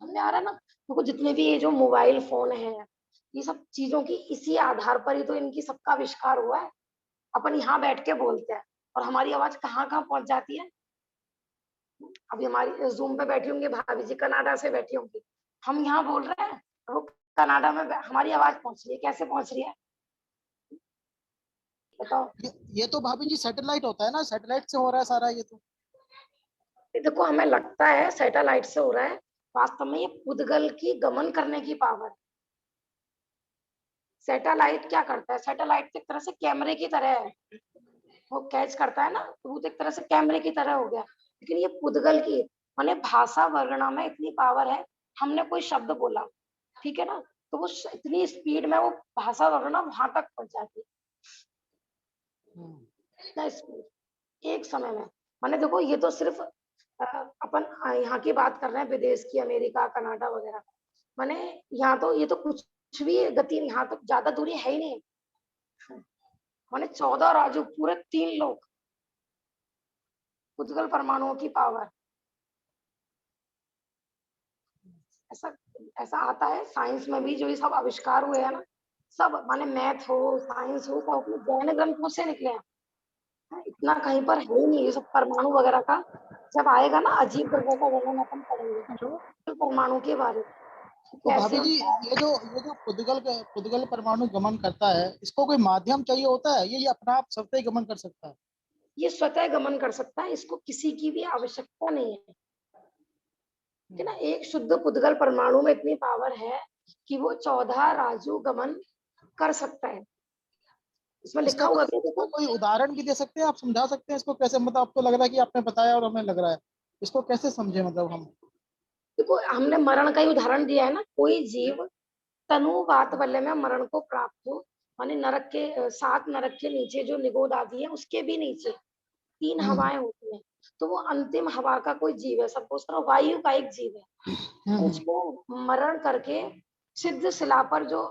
समझ आ रहा है ना? देखो जितने भी ये जो मोबाइल फोन है, ये सब चीजों की इसी आधार पर ही तो इनकी सबका आविष्कार हुआ है। अपन यहाँ बैठ के बोलते हैं और हमारी आवाज कहाँ कहाँ पहुंच जाती है। अभी हमारी जूम पे बैठी होंगी भाभी जी, कनाडा से बैठी होंगी, हम यहाँ बोल रहे हैं, वो कनाडा में हमारी आवाज पहुंच रही है। कैसे पहुंच रही है बताओ? ये तो भाभी जी सैटेलाइट होता है ना, सैटेलाइट से हो रहा है सारा ये तो। देखो हमें लगता है सैटेलाइट से हो रहा है, वास्तव में ये पुद्गल की गमन करने की पावर। सैटेलाइट क्या करता है? सैटेलाइट एक तरह से कैमरे की तरह है, वो कैच करता है ना, तो वो एक तरह से कैमरे की तरह हो गया। लेकिन ये पुद्गल की माने भाषा वर्णना में इतनी पावर है, हमने कोई शब्द बोला, ठीक है ना, तो वो इतनी स्पीड में वो भाषा वर्णना वहां तक पहुंच जाती है, इतना स्पीड एक समय में। माने देखो ये तो सिर्फ अपन यहाँ की बात कर रहे हैं, विदेश की, अमेरिका, कनाडा वगैरह। माने यहाँ तो ये तो कुछ भी गति, यहाँ तो ज्यादा दूरी है ही नहीं। माने 14 राजू, पूरे 3 लोग, पुद्गल परमाणुओं की पावर। ऐसा ऐसा आता है साइंस में भी, जो ये सब आविष्कार हुए हैं ना, सब माने मैथ हो, साइंस हो, सब अपने जैन ग्रंथों से निकले हैं। इतना कहीं पर है ही नहीं ये सब परमाणु वगैरह का। जब आएगा ना अजीब द्रव्य का वर्णन अपन पढ़ेंगे परमाणु के बारे में। तो भाभी जी ये जो पुद्गल परमाणु गमन करता है, इसको कोई माध्यम चाहिए होता है, ये अपना आप स्वतः ही गमन कर सकता है? ये स्वतः गमन कर सकता है, इसको किसी की भी आवश्यकता नहीं है कि ना। एक शुद्ध पुद्गल परमाणु में इतनी पावर है कि वो 14 राजू गमन कर सकता है। इसमें लिखा हुआ भी देखो। कोई उदाहरण भी दे सकते हैं आप, समझा सकते हैं इसको कैसे? मतलब आपको लग रहा है कि आपने बताया और हमें लग रहा है, इसको कैसे समझे मतलब हम? देखो हमने मरण का ही उदाहरण दिया है ना। कोई जीव तनु वातवल्य में मरण को प्राप्त हो, माने नरक के 7 नरक के नीचे जो निगोद आदि है उसके भी नीचे 3 हवाएं होती हैं, तो वो अंतिम हवा का कोई जीव है, सपोज करो वायु का एक जीव है, उसको मरण करके सिद्ध शिला पर जो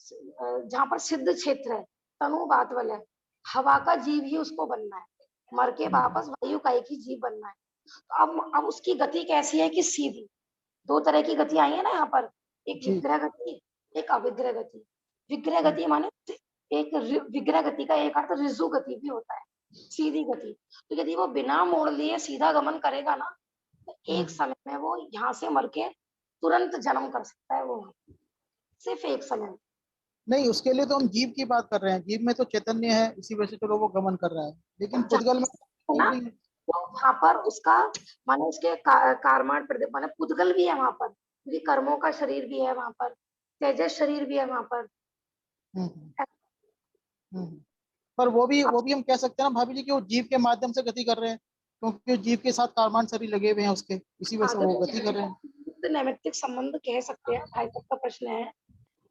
जहाँ पर सिद्ध क्षेत्र है तनु वातवल है, हवा का जीव ही उसको बनना है, मर के वापस वायु का एक ही जीव बनना है। तो अब उसकी गति कैसी है कि सीधी। 2 तरह की गति आई है ना यहाँ पर, एक विग्रह गति, एक अविग्रह गति। विग्रह गति माने एक विग्रह गति का एक अर्थ ऋजु गति भी होता है, सीधी गति। तो यदि वो बिना मोड़ लिए सीधा गमन करेगा ना, तो एक समय में वो यहाँ से मर के तुरंत जन्म कर सकता है, वो सिर्फ एक समय में। नहीं, उसके लिए तो हम जीव की बात कर रहे हैं, जीव में तो चैतन्य है, इसी वजह से चलो वो गमन कर रहा है, लेकिन पुद्गल में जीव ना, नहीं है। तो वहां पर उसका माने उसके कार्माण प्रदीप माने पुद्गल भी है वहां पर, क्योंकि कर्मों का शरीर भी है वहां पर, तेजस शरीर भी है वहां पर। हम्म, हम्म। पर वो भी हम कह सकते हैं ना भाभी जी कि वो जीव के माध्यम से गति कर रहे हैं, क्योंकि वो जीव के साथ कार्मान शरीर लगे हुए हैं उसके, इसी वजह से वो गति कर रहे हैं। तो नैमित्तिक संबंध कह सकते हैं। भाई साहब का प्रश्न है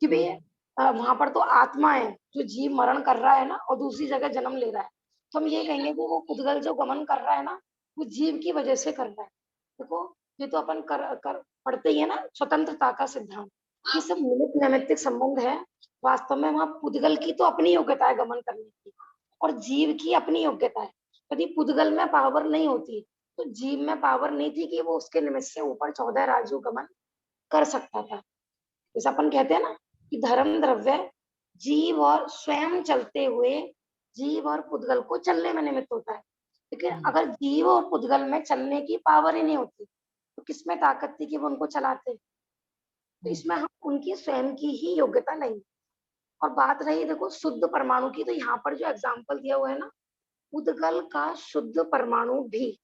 कि भाई वहां पर तो आत्मा है जो जीव मरण कर रहा है ना, और दूसरी जगह जन्म ले रहा है, तो हम ये कहेंगे कि वो पुद्गल जो गमन कर रहा है ना, वो जीव की वजह से कर रहा है। देखो, ये तो अपन कर पढ़ते ही है ना, स्वतंत्रता का सिद्धांत, ये सब निमित्त नैमित्तिक संबंध है। वास्तव में वहां पुद्गल की तो अपनी योग्यता है गमन करने की, और जीव की अपनी योग्यता है। यदि पुद्गल में पावर नहीं होती, तो जीव में पावर नहीं थी कि वो उसके निमित्त से ऊपर 14 राजू गमन कर सकता था। जैसे अपन कहते हैं ना कि धर्म द्रव्य जीव और स्वयं चलते हुए जीव और पुद्गल को चलने में निमित्त होता है। लेकिन अगर जीव और पुद्गल में चलने की पावर ही नहीं होती, तो किसमें ताकत थी कि वो उनको चलाते? तो इसमें हम उनकी स्वयं की ही योग्यता नहीं। और बात रही देखो शुद्ध परमाणु की, तो यहाँ पर जो एग्जाम्पल दिया हुआ है ना, पुद्गल का शुद्ध परमाणु भी,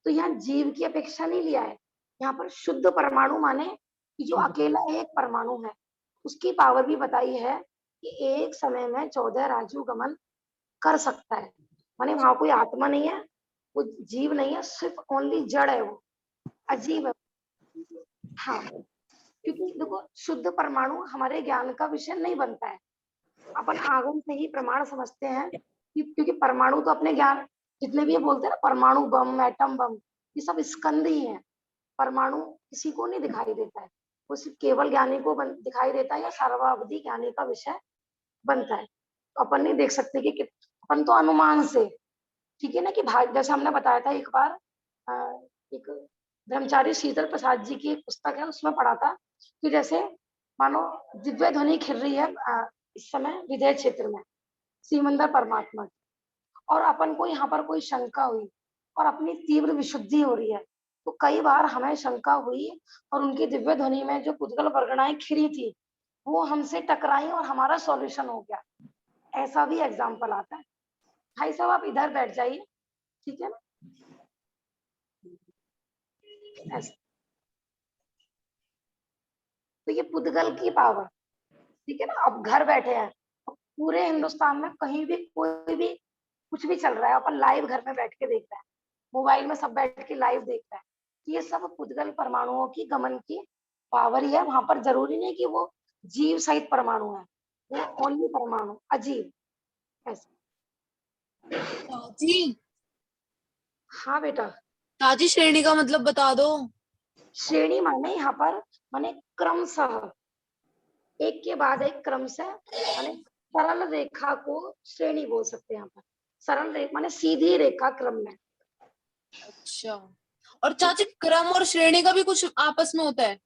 तो यहाँ जीव की अपेक्षा नहीं लिया है। यहाँ पर शुद्ध परमाणु माने कि जो अकेला एक परमाणु है, उसकी पावर भी बताई है कि एक समय में 14 राजू गमन कर सकता है। माने वहां कोई आत्मा नहीं है, वो जीव नहीं है, सिर्फ ओनली जड़ है, वो अजीब है। हाँ, क्योंकि देखो शुद्ध परमाणु हमारे ज्ञान का विषय नहीं बनता है, अपन आगम से ही प्रमाण समझते हैं क्योंकि परमाणु तो अपने ज्ञान जितने भी ये बोलते हैं ना, परमाणु बम, एटम बम, ये सब स्कंद ही है। परमाणु किसी को नहीं दिखाई देता है, वो सिर्फ केवल ज्ञानी को दिखाई देता है, या सर्वावधि ज्ञानी का विषय बनता है। तो अपन नहीं देख सकते कि अपन तो अनुमान से, ठीक है ना, कि जैसे हमने बताया था एक बार, एक ब्रह्मचारी शीतल प्रसाद जी की एक पुस्तक है, उसमें पढ़ा था कि जैसे मानो दिव्य ध्वनि खिल रही है इस समय विदेह क्षेत्र में सीमंदर परमात्मा की, और अपन को यहाँ पर कोई शंका हुई और अपनी तीव्र विशुद्धि हो रही है, तो कई बार हमें शंका हुई और उनकी दिव्य ध्वनि में जो पुद्गल वर्गणाएं खिली थी, वो हमसे टकराई और हमारा सॉल्यूशन हो गया। ऐसा भी एग्जाम्पल आता है। भाई साहब आप इधर बैठ जाइए, ठीक है ना, ऐसा। तो ये पुद्गल की पावर, ठीक है ना। अब घर बैठे हैं, पूरे हिंदुस्तान में कहीं भी कोई भी कुछ भी चल रहा है, अपन लाइव घर में बैठ के देख रहे हैं, मोबाइल में सब बैठ के लाइव देख रहे हैं। ये सब पुद्गल परमाणुओं की गमन की पावर ही है। वहां पर जरूरी नहीं कि वो जीव सहित परमाणु है, वो ओनली परमाणु अजीब ऐसा। ताजी हाँ बेटा, ताजी श्रेणी का मतलब बता दो। श्रेणी माने यहाँ पर माने क्रमशः, एक के बाद एक क्रम से, माने सरल रेखा को श्रेणी बोल सकते हैं। यहाँ पर सरल रेखा माने सीधी रेखा क्रम में। अच्छा, और चाची क्रम और श्रेणी का भी कुछ आपस में होता है?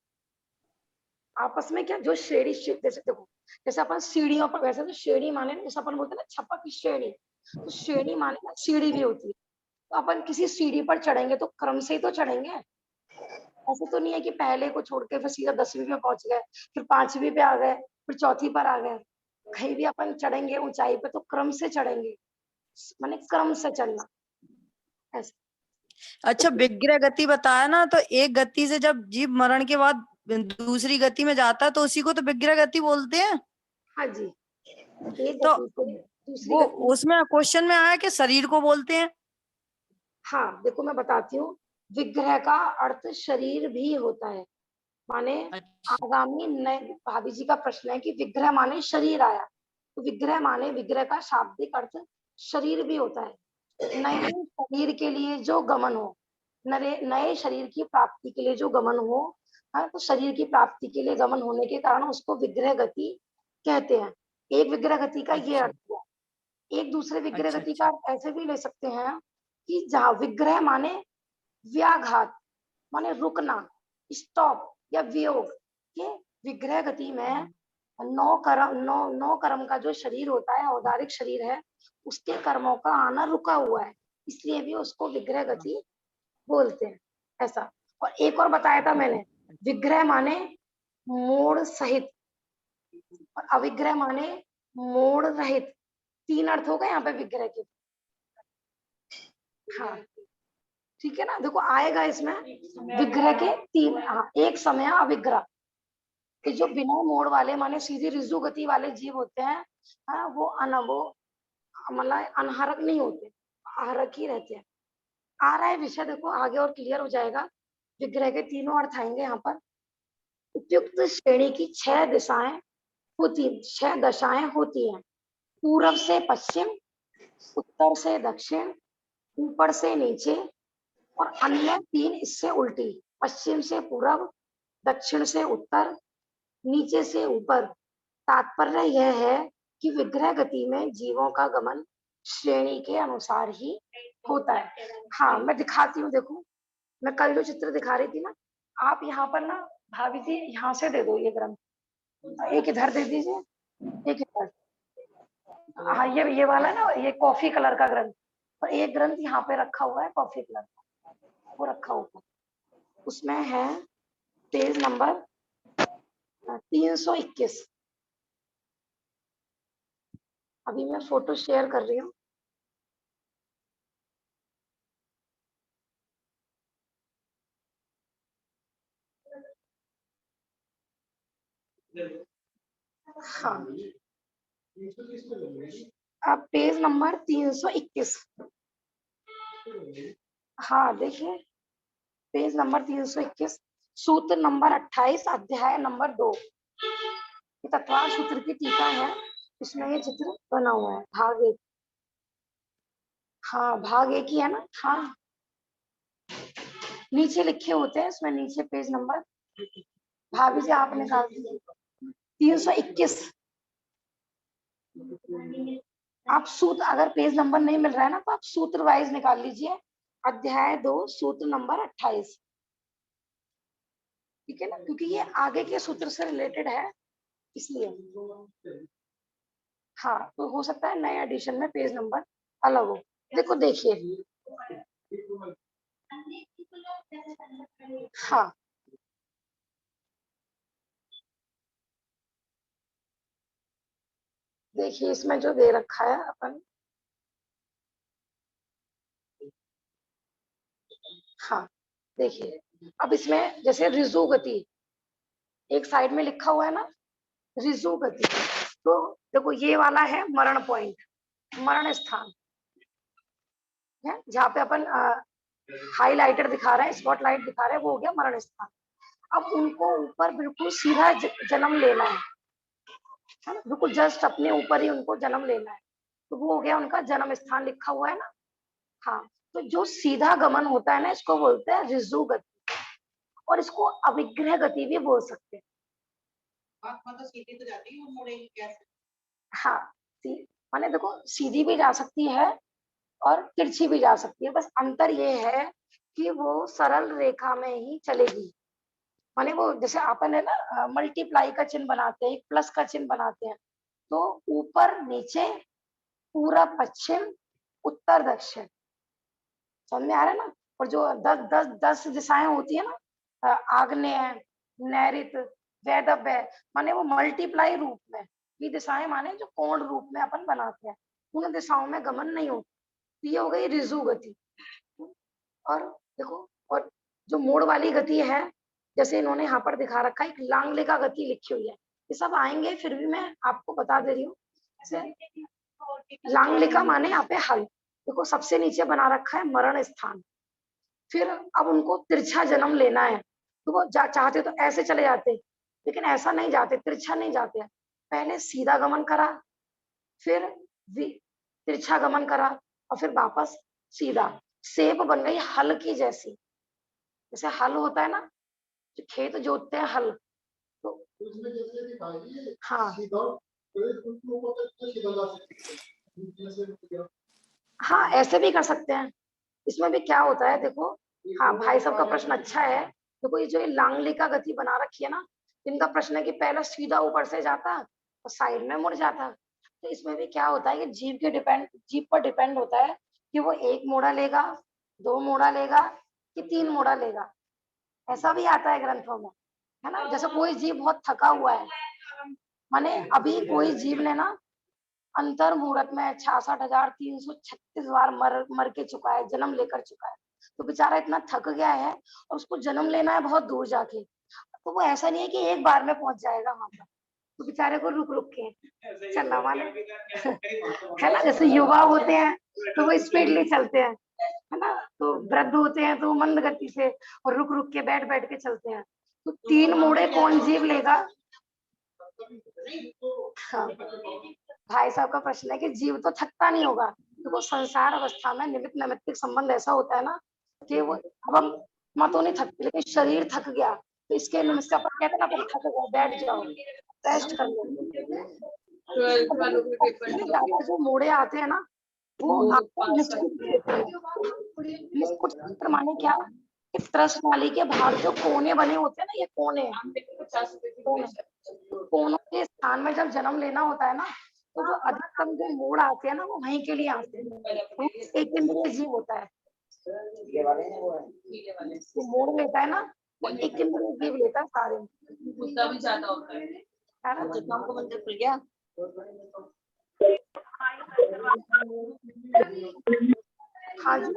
आपस में क्या, जो श्रेणी जैसे देखो, जैसे अपन सीढ़ियों पर, वैसे तो श्रेणी माने जैसे अपन बोलते हैं ना छप्पर की श्रेणी, तो श्रेणी माने ना सीढ़ी भी होती है। तो अपन किसी सीढ़ी पर चढ़ेंगे तो क्रम से ही तो चढ़ेंगे, ऐसे तो नहीं है कि पहले को छोड़ के फिर सीधा 10वीं पे पहुंच गए, फिर 5वीं पे आ गए, फिर चौथी पर आ गए। कहीं भी अपन चढ़ेंगे ऊंचाई पे तो क्रम से चढ़ेंगे, माने क्रम से चलना ऐसा। अच्छा, विग्रह गति बताया ना, तो एक गति से जब जीव मरण के बाद दूसरी गति में जाता है तो उसी को तो विग्रह गति बोलते हैं। हाँ जी, एक तो गति से दूसरी वो गति। उसमें क्वेश्चन में आया कि शरीर को बोलते हैं। हाँ देखो मैं बताती हूँ, विग्रह का अर्थ शरीर भी होता है। माने अच्छा, आगामी नए भाभी जी का प्रश्न है कि विग्रह माने शरीर आया, तो विग्रह माने विग्रह का शाब्दिक अर्थ शरीर भी होता है। नए शरीर के लिए जो गमन हो, नए शरीर की प्राप्ति के लिए जो गमन हो, हाँ, तो शरीर की प्राप्ति के लिए गमन होने के कारण उसको विग्रह गति कहते हैं। एक विग्रह गति का ये अच्छा, अर्थ हुआ। एक दूसरे विग्रह अच्छा, गति अच्छा, का अर्थ ऐसे भी ले सकते हैं कि जहाँ विग्रह माने व्याघात, माने रुकना, स्टॉप या वियोग। ये विग्रह गति में नौ कर्म का जो शरीर होता है, औदारिक शरीर है, उसके कर्मों का आना रुका हुआ है, इसलिए भी उसको विग्रह गति बोलते हैं, ऐसा। और एक और बताया था मैंने, विग्रह माने मोड़ सहित और अविग्रह माने मोड़ रहित। 3 अर्थ हो गए यहाँ पे विग्रह के। हाँ ठीक है ना, देखो आएगा इसमें विग्रह के 3। हाँ, एक समय अविग्रह, कि जो बिना मोड़ वाले माने सीधी रिजु गति वाले जीव होते हैं, हाँ, वो मतलब अनहरक नहीं होते, आहरक ही रहते हैं। आ रहा है विषय, देखो आगे और क्लियर हो जाएगा। विग्रह के तीनों अर्थ आएंगे यहाँ पर। उपयुक्त श्रेणी की 6 दिशाएं होती, 6 दशाएं होती हैं। पूर्व से पश्चिम, उत्तर से दक्षिण, ऊपर से नीचे, और अन्य 3 इससे उल्टी। पश्चिम से पूर्व, दक्षिण से उत्तर, नीचे से ऊपर। तात्पर्य यह है कि विग्रह गति में जीवों का गमन श्रेणी के अनुसार ही होता है। हाँ मैं दिखाती हूँ, देखो मैं कल जो चित्र दिखा रही थी ना, आप यहाँ पर ना भाभी जी यहाँ से दे दो ये ग्रंथ, एक इधर दे दीजिए, एक इधर। हाँ ये वाला है ना, ये कॉफी कलर का ग्रंथ, और एक ग्रंथ यहाँ पे रखा हुआ है कॉफी कलर का, वो रखा हुआ, उसमें है पेज नंबर 321। अभी मैं फोटो शेयर कर रही हूँ। हाँ अब पेज नंबर 321। हाँ देखिए पेज नंबर 321, सूत्र नंबर 28, अध्याय नंबर 2। तत्वार सूत्र की टीका है, इसमें ये चित्र बना हुआ है, भाग 1। हाँ भाग 1 ही है ना। हाँ नीचे लिखे होते हैं इसमें, नीचे पेज नंबर, भाभी जी आप निकाल दीजिए 321। आप सूत्र, अगर पेज नंबर नहीं मिल रहा है ना, तो आप सूत्र वाइज निकाल लीजिए। अध्याय 2 सूत्र नंबर 28, ठीक है ना, क्योंकि ये आगे के सूत्र से रिलेटेड है इसलिए। हाँ तो हो सकता है नए एडिशन में पेज नंबर अलग हो। देखो देखिए, हाँ देखिए इसमें जो दे रखा है अपन, हाँ देखिए अब इसमें जैसे रिजु गति एक साइड में लिखा हुआ है ना, रिजु गति, तो देखो ये वाला है मरण पॉइंट, मरण स्थान है, जहाँ पे अपन हाईलाइटर दिखा रहे हैं, स्पॉटलाइट दिखा रहे हैं, वो हो गया मरण स्थान। अब उनको ऊपर बिल्कुल सीधा जन्म लेना है ना, बिल्कुल जस्ट अपने ऊपर ही उनको जन्म लेना है, तो वो हो गया उनका जन्म स्थान लिखा हुआ है ना। हाँ तो जो सीधा गमन होता है ना, इसको बोलते हैं रिजु गति, और इसको अविग्रह गति भी बोल सकते हैं। मतलब सीधी तो जाती है, वो मुड़ेगी कैसे? हाँ माने देखो सीधी भी जा सकती है और तिरछी भी जा सकती है, बस अंतर ये है कि वो सरल रेखा में ही चलेगी। माने वो जैसे अपन है ना मल्टीप्लाई का चिन्ह बनाते हैं, प्लस का चिन्ह बनाते हैं, तो ऊपर नीचे, पूरब पश्चिम, उत्तर दक्षिण, समझ में आ रहा है ना। और जो 10 दिशाएं होती है ना, आग्नेय, नैऋत, वैदव्य, माने वो मल्टीप्लाई रूप में, ये दिशाएं माने जो कोण रूप में अपन बनाते हैं, उन दिशाओं में गमन नहीं होती। ये हो गई रिजु गति। और देखो, और जो मोड़ वाली गति है, जैसे इन्होंने यहाँ पर दिखा रखा है, एक लांगलिका गति लिखी हुई है, ये सब आएंगे, फिर भी मैं आपको बता दे रही हूँ। लांगलिका माने यहाँ पे हल, देखो सबसे नीचे बना रखा है मरण स्थान, फिर अब उनको तिरछा जन्म लेना है, तो वो चाहते तो ऐसे चले जाते, लेकिन ऐसा नहीं जाते, तिरछा नहीं जाते, पहले सीधा गमन करा, फिर तिरछा गमन करा, और फिर वापस सीधा। सेप बन गई हल की जैसी, जैसे हल होता है ना, जो खेत जोतते हैं हल, तो हाँ हाँ ऐसे भी कर सकते हैं। इसमें भी क्या होता है देखो, हाँ भाई साहब का प्रश्न अच्छा है। देखो ये जो लांगलिका गति बना रखी है ना, इनका प्रश्न है कि पहला सीधा ऊपर से जाता और साइड में मुड़ जाता। तो इसमें भी क्या होता है कि जीव पर डिपेंड होता है कि वो 1 मोड़ा लेगा, 2 मोड़ा लेगा कि 3 मोड़ा लेगा। ऐसा भी आता है ग्रंथों में, है ना। जैसे कोई जीव बहुत थका हुआ है, माने अभी कोई जीव ने ना अंतर मुहूर्त में 66,336 बार मर के चुका है, जन्म लेकर चुका है। तो बेचारा इतना थक गया है और उसको जन्म लेना है बहुत दूर जाके, तो वो ऐसा नहीं है कि एक बार में पहुंच जाएगा वहां पर, तो बेचारे को रुक रुक के चलना वाला है ना। जैसे युवा होते हैं तो वो स्पीडली चलते हैं, है ना। तो वृद्ध होते हैं तो वो मंद गति से और रुक रुक के बैठ बैठ के चलते हैं। तो 3 मोड़े कौन जीव लेगा? हाँ। भाई साहब का प्रश्न है कि जीव तो थकता नहीं होगा, तो वो संसार अवस्था में निमित्त नैमित्तिक संबंध ऐसा होता है ना कि वो, अब हम मैं तो नहीं थकती लेकिन शरीर थक गया, तो इसके निमित्त से अपन कहते हैं ना अपन थक गए, बैठ जाओ, रेस्ट कर लो। जो मोड़े आते हैं ना वो आपको निष्कुट क्षेत्र माने क्या? इस त्रस्त नाली के बाहर जो कोने बने होते हैं ना, ये कोने कोनों के स्थान में जब जन्म लेना होता है ना, तो जो अधिकतम जो मोड़ आते हैं ना वो वहीं के लिए आते हैं। तो एक इंद्रिय जीव होता है, जो मोड़ लेता है ना वो एक इंद्रिय जीव लेता है सारे, है ना। जितना हमको मंदिर खुल गया। हाँ जी,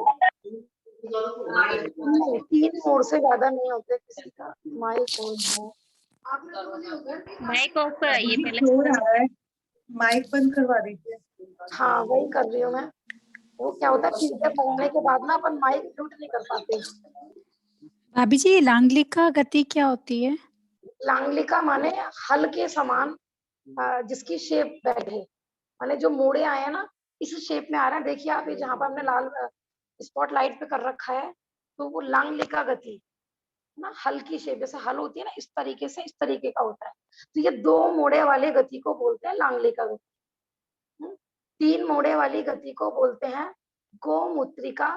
नहीं 3 मोड़ से ज्यादा नहीं होते किसी का। माइक ऑन है, माइक ऑफ कराइए पहले। माइक बंद करवा दीजिए। हाँ वही कर रही हूँ मैं। वो क्या होता है चीजें पढ़ने के बाद ना अपन माइक म्यूट नहीं कर पाते। भाभी जी, लांगलिका गति क्या होती है? लांगलिका माने हल के समान, जिसकी शेप बैठे, माने जो मोड़े आए हैं ना इस शेप में आ रहा है। देखिए आप, ये जहाँ पर हमने लाल स्पॉटलाइट पे कर रखा है, तो वो लांगलिका गति ना, हल की शेप, जैसे हल होती है ना इस तरीके से, इस तरीके का होता है। तो ये 2 मोड़े वाले गति को बोलते हैं लांगलिका गति। 3 मोड़े वाली गति को बोलते हैं गोमूत्रिका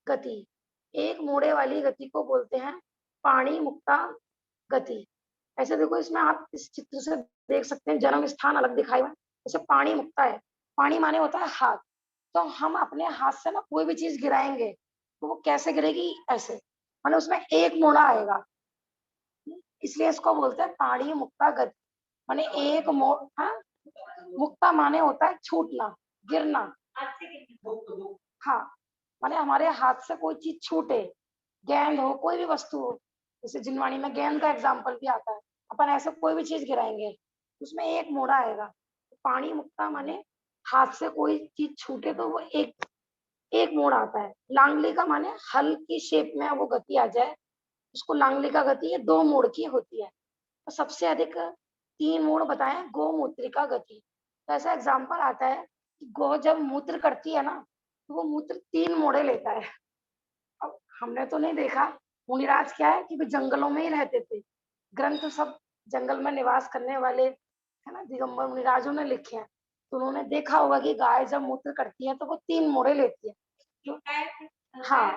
गति। 1 मोड़े वाली गति को बोलते हैं पाणी मुक्ता गति। ऐसे देखो, इसमें आप इस चित्र से देख सकते हैं जन्म स्थान अलग दिखाई हुआ है। जैसे पाणी मुक्ता है, पाणी माने होता है हाथ, तो हम अपने हाथ से ना कोई भी चीज गिराएंगे तो वो कैसे गिरेगी? ऐसे, माने उसमें 1 मोड़ा आएगा, इसलिए इसको बोलते हैं पाणी मुक्ता गति। माने 1 मोड़, हाँ मुक्ता माने होता है छूटना, गिरना। हाँ, माने हमारे हाथ से कोई चीज छूटे, गेंद हो, कोई भी वस्तु हो, जैसे जिनवाणी में गेंद का एग्जाम्पल भी आता है। अपन ऐसे कोई भी चीज गिराएंगे उसमें 1 मोड़ा आएगा। पाणी मुक्ता माने हाथ से कोई चीज छूटे तो वो एक मोड़ आता है। लांगलिका माने हल की शेप में वो गति आ जाए, उसको लांगलिका गति, ये 2 मोड़ की होती है। तो सबसे अधिक 3 मोड़ बताएं गोमूत्रिका गति। तो ऐसा एग्जाम्पल आता है कि गौ जब मूत्र करती है ना तो वो मूत्र 3 मोड़े लेता है। अब हमने तो नहीं देखा, मुनिराज क्या है कि वे जंगलों में ही रहते थे, ग्रंथ सब जंगल में निवास करने वाले, है ना, दिगंबर मुनिराजों ने लिखे हैं। तो उन्होंने देखा होगा कि गाय जब मूत्र करती है तो वो 3 मोड़े लेती है। हाँ,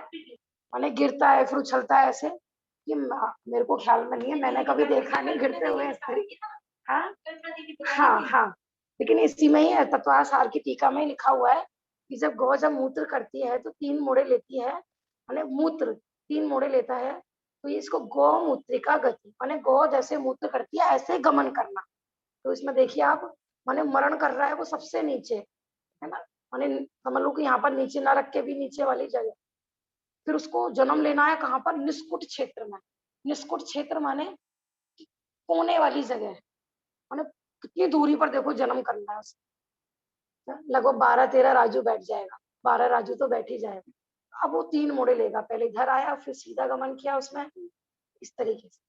माने गिरता है फिर उछलता है ऐसे, कि मेरे को ख्याल में नहीं है, मैंने कभी देखा नहीं गिरते हुए इस तरीके। हाँ हाँ हाँ, लेकिन इसी में ही तत्वासार की टीका में लिखा हुआ है कि जब गौ जब मूत्र करती है तो 3 मोड़े लेती है, माने मूत्र 3 मोड़े लेता है, तो ये इसको गौमूत्रिका गति, माने गौ जैसे मूत्र करती है ऐसे गमन करना। तो इसमें देखिए आप, माने मरण कर रहा है वो सबसे नीचे, है ना, माने समझ लो कि यहाँ पर नीचे ना रख के भी नीचे वाली जगह, फिर उसको जन्म लेना है कहाँ पर? निष्कुट क्षेत्र में। निष्कुट क्षेत्र माने कोने वाली जगह, माने कितनी दूरी पर देखो जन्म करना है उसे। लगभग 12-13 राजू बैठ जाएगा, 12 राजू तो बैठ ही जाएगा। अब वो 3 मोड़े लेगा, पहले इधर आया फिर सीधा गमन किया उसमें, इस तरीके से।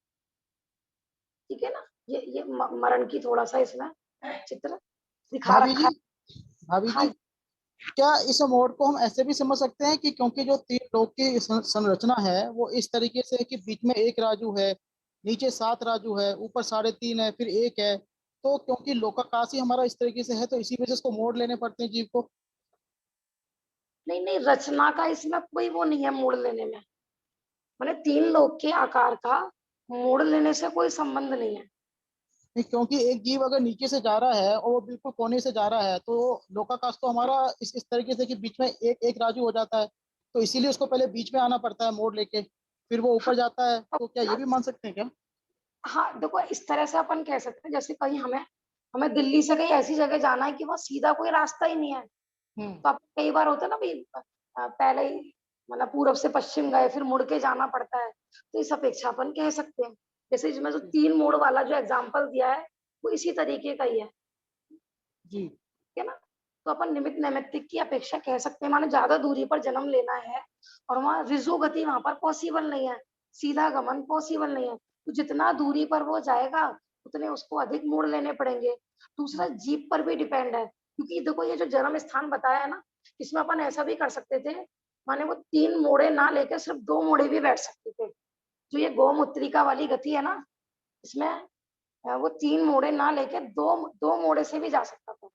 ठीक है ना, ये मरण की थोड़ा सा इसमें चित्र दिखा भाभी रखा जी, भाभी हाँ, जी, क्या इस मोड को हम ऐसे भी समझ सकते हैं कि क्योंकि जो 3 लोक की संरचना है वो इस तरीके से है कि बीच में 1 राजू है, नीचे 7 राजू है, ऊपर 3.5 है, फिर 1 है, तो क्योंकि लोकाकाश ही हमारा इस तरीके से है तो इसी वजह से इसको मोड़ लेने पड़ते हैं जीव को। नहीं नहीं, रचना का इसमें कोई वो नहीं है मोड़ लेने में, माने 3 लोक के आकार का मोड़ लेने से कोई संबंध नहीं है। क्योंकि एक जीव अगर नीचे से जा रहा है और वो बिल्कुल कोने से जा रहा है तो लोकाकाश तो हमारा इस तरीके से कि बीच में एक एक राजू हो जाता है, तो इसीलिए उसको पहले बीच में आना पड़ता है मोड़ लेके, फिर वो ऊपर जाता है। तो क्या ये भी मान सकते हैं क्या? हाँ देखो, इस तरह से अपन कह सकते हैं, जैसे कहीं हमें हमें दिल्ली से कहीं ऐसी जगह जाना है कि वहाँ सीधा कोई रास्ता ही नहीं है, तो अब कई बार होता है ना भाई, पहले ही मतलब पूरब से पश्चिम गए फिर मुड़ के जाना पड़ता है, तो इस अपेक्षा अपन कह सकते हैं। जैसे इसमें जो 3 मोड़ वाला जो एग्जाम्पल दिया है वो इसी तरीके का ही है, जी। ठीक है ना। तो अपन निमित्त नैमित्तिक की अपेक्षा कह सकते हैं, माने ज्यादा दूरी पर जन्म लेना है और वहाँ रिजु गति वहां पर पॉसिबल नहीं है, सीधा गमन पॉसिबल नहीं है, तो जितना दूरी पर वो जाएगा उतने उसको अधिक मोड़ लेने पड़ेंगे। दूसरा जीप पर भी डिपेंड है, क्योंकि देखो ये जो जन्म स्थान बताया है ना, इसमें अपन ऐसा भी कर सकते थे, माने वो 3 मोड़े ना लेकर सिर्फ 2 मोड़े भी बैठ सकते थे। जो ये गोमुत्रिका वाली गति है ना, इसमें वो 3 मोड़े ना लेके दो मोड़े से भी जा सकता था।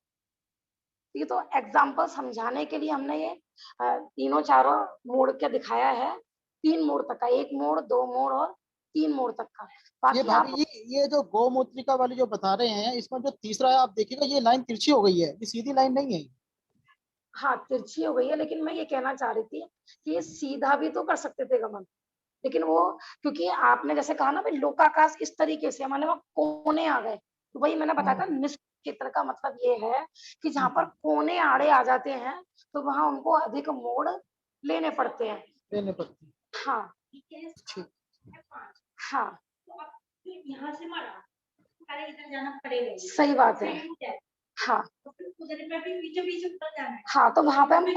ये तो एग्जाम्पल समझाने के लिए हमने ये तीनों चारों मोड़ के दिखाया है, 3 मोड़ तक का, 1 मोड़, 2 मोड़ और 3 मोड़ तक का। ये बाकी आप भाभी जी, ये जो गौमूत्रिका वाली जो बता रहे हैं इसमें जो तीसरा है आप देखिएगा ये लाइन तिरछी हो गई है, ये सीधी लाइन नहीं है। हाँ तिरछी हो गई है, लेकिन मैं ये कहना चाह रही थी कि ये सीधा भी तो कर सकते थे गमन, लेकिन वो क्योंकि आपने जैसे कहा ना भाई लोकाकाश इस तरीके से माने वो कोने आ गए, तो वही मैंने बताया था निष्ठ क्षेत्र का मतलब ये है कि जहाँ पर कोने आड़े आ जाते हैं तो वहां उनको अधिक मोड़ लेने पड़ते हैं। लेने पड़ती है। हाँ ठीक। हाँ यहाँ से मारा पहले इधर जाना पड़ेगा, सही बात है। हाँ उधर पे भी पीछे पीछे ऊपर जाना है। हाँ तो वहां पे हम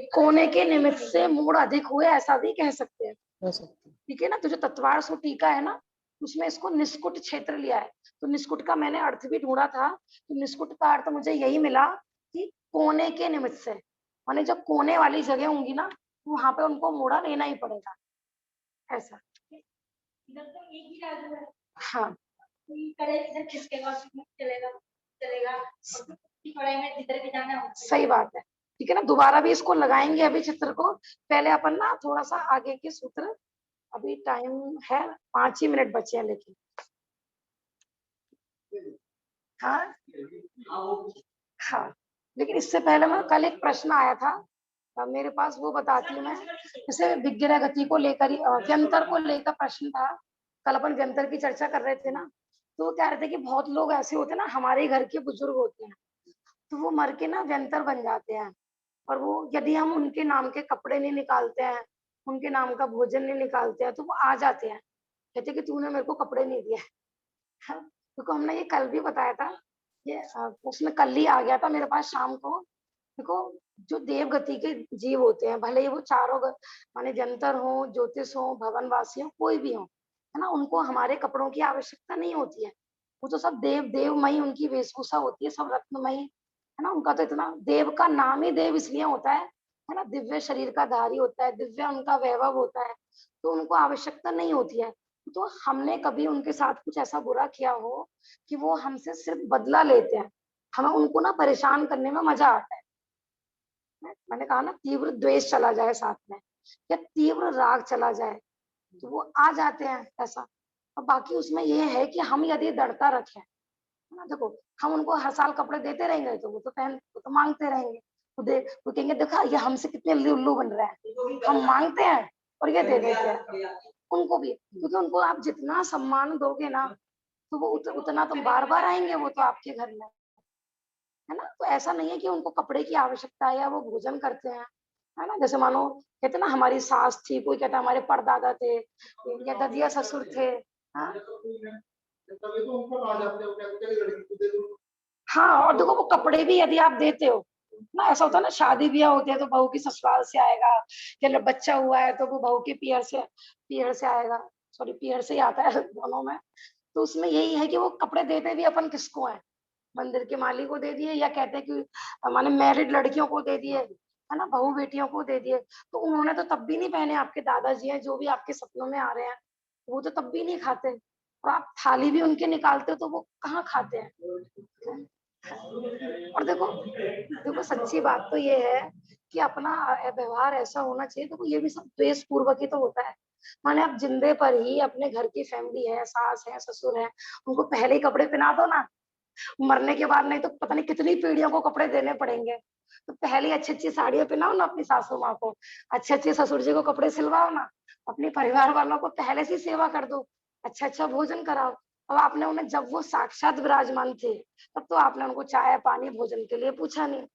कोने के निमित्त से मोड़ अधिक हुए ऐसा भी कह सकते हैं, कह सकते हैं। ठीक है ना। तो जो तत्वार सु टीका है ना, उसमें इसको निष्कुट क्षेत्र लिया है, तो निष्कुट का मैंने अर्थ भी ढूंढा था, तो निष्कुट का अर्थ मुझे यही मिला कि कोने के निमित्त से, माने जब कोने वाली जगह होंगी ना वहां पे उनको मोड़ा लेना ही पड़ेगा, ऐसा। इधर तो एक ही राजू है, हाँ पहले इधर खिसकेगा चलेगा चलेगा, और कड़ाई में जिधर भी जाना है सही बात है, ठीक है ना। दोबारा भी इसको लगाएंगे अभी चित्र को, पहले अपन ना थोड़ा सा आगे के सूत्र, अभी टाइम है 5 ही मिनट बचे हैं लेकिन। हाँ हाँ लेकिन इससे पहले मैं कल एक प्रश्न आया था मेरे पास, वो बताती हूँ मैं। जैसे विग्रह गति को लेकर ही व्यंतर को लेकर प्रश्न था, कल अपन व्यंतर की चर्चा कर रहे थे ना, तो वो कह रहे थे कि बहुत लोग ऐसे होते हैं ना, हमारे घर के बुजुर्ग होते हैं, तो वो मर के ना व्यंतर बन जाते हैं, और वो यदि हम उनके नाम के कपड़े नहीं निकालते हैं, उनके नाम का भोजन नहीं निकालते हैं, तो वो आ जाते हैं, कहते कि तूने मेरे को कपड़े नहीं दिए। देखो हमने ये कल भी बताया था, ये उसमें कल ही आ गया था मेरे पास शाम को। देखो जो देव गति के जीव होते हैं, भले ही वो चारों माने जंतर हो, ज्योतिष हो, भवनवासी हो, कोई भी हो, है ना, उनको हमारे कपड़ों की आवश्यकता नहीं होती है। वो तो सब देव देवमयी उनकी वेशभूषा होती है, सब रत्नमयी, है ना। उनका तो इतना, देव का नाम ही देव इसलिए होता है ना, दिव्य शरीर का धारी होता है, दिव्य उनका वैभव होता है, तो उनको आवश्यकता नहीं होती है। तो हमने कभी उनके साथ कुछ ऐसा बुरा किया हो कि वो हमसे सिर्फ बदला लेते हैं, हमें उनको ना परेशान करने में मजा आता है। मैंने कहा ना तीव्र द्वेष चला जाए साथ में, या तीव्र राग चला जाए, तो वो आ जाते हैं ऐसा। और बाकी उसमें ये है कि हम यदि दृढ़ता रखें, है ना, देखो हम उनको हर साल कपड़े देते रहेंगे तो वो तो मांगते रहेंगे, वो कहेंगे देखा ये हमसे कितने उल्लू बन रहे हैं, हम मांगते हैं और ये दे देते हैं उनको भी, क्योंकि उनको आप जितना सम्मान दोगे ना, तो वो उतना तो बार बार आएंगे वो तो आपके घर में, है ना। तो ऐसा नहीं है कि उनको कपड़े की आवश्यकता है या वो भोजन करते हैं, है ना। जैसे मानो कहते ना हमारी सास थी, कोई कहता हमारे परदादा थे या ददिया ससुर थे, हाँ हाँ। और देखो वो कपड़े भी यदि आप देते हो ना, ऐसा होता है ना, शादी ब्याह होते हैं तो बहू की ससुराल से आएगा, या बच्चा हुआ है तो वो बहू के पियर से आएगा, सॉरी पियर से ही आता है दोनों में। तो उसमें यही है कि वो कपड़े देते भी अपन किसको है, मंदिर के माली को दे दिए, या कहते हैं कि माने मैरिड लड़कियों को दे दिए, है ना, बहू बेटियों को दे दिए, तो उन्होंने तो तब भी नहीं पहने। आपके दादाजी हैं जो भी आपके सपनों में आ रहे हैं, वो तो तब भी नहीं खाते, और आप थाली भी उनके निकालते हो तो वो कहाँ खाते हैं। और देखो देखो सच्ची बात तो ये है कि अपना व्यवहार ऐसा होना चाहिए, देखो ये भी सब द्वेष पूर्वक ही तो होता है। माने आप जिंदे पर ही अपने घर की फैमिली है, सास है, ससुर है, उनको पहले ही कपड़े पहना दो ना, मरने के बाद नहीं तो पता नहीं कितनी पीढ़ियों को कपड़े देने पड़ेंगे। तो पहले अच्छी-अच्छी साड़ियाँ पहनाओ ना अपनी सासू माँ को, अच्छे-अच्छे ससुर जी को कपड़े सिलवाओ ना, अपने परिवार वालों को पहले से ही सेवा कर दो, अच्छा-अच्छा भोजन कराओ। अब आपने उन्हें जब वो साक्षात विराजमान थे, तब तो आपने उनको चाय, पानी, भोजन के लिए पूछा नहीं,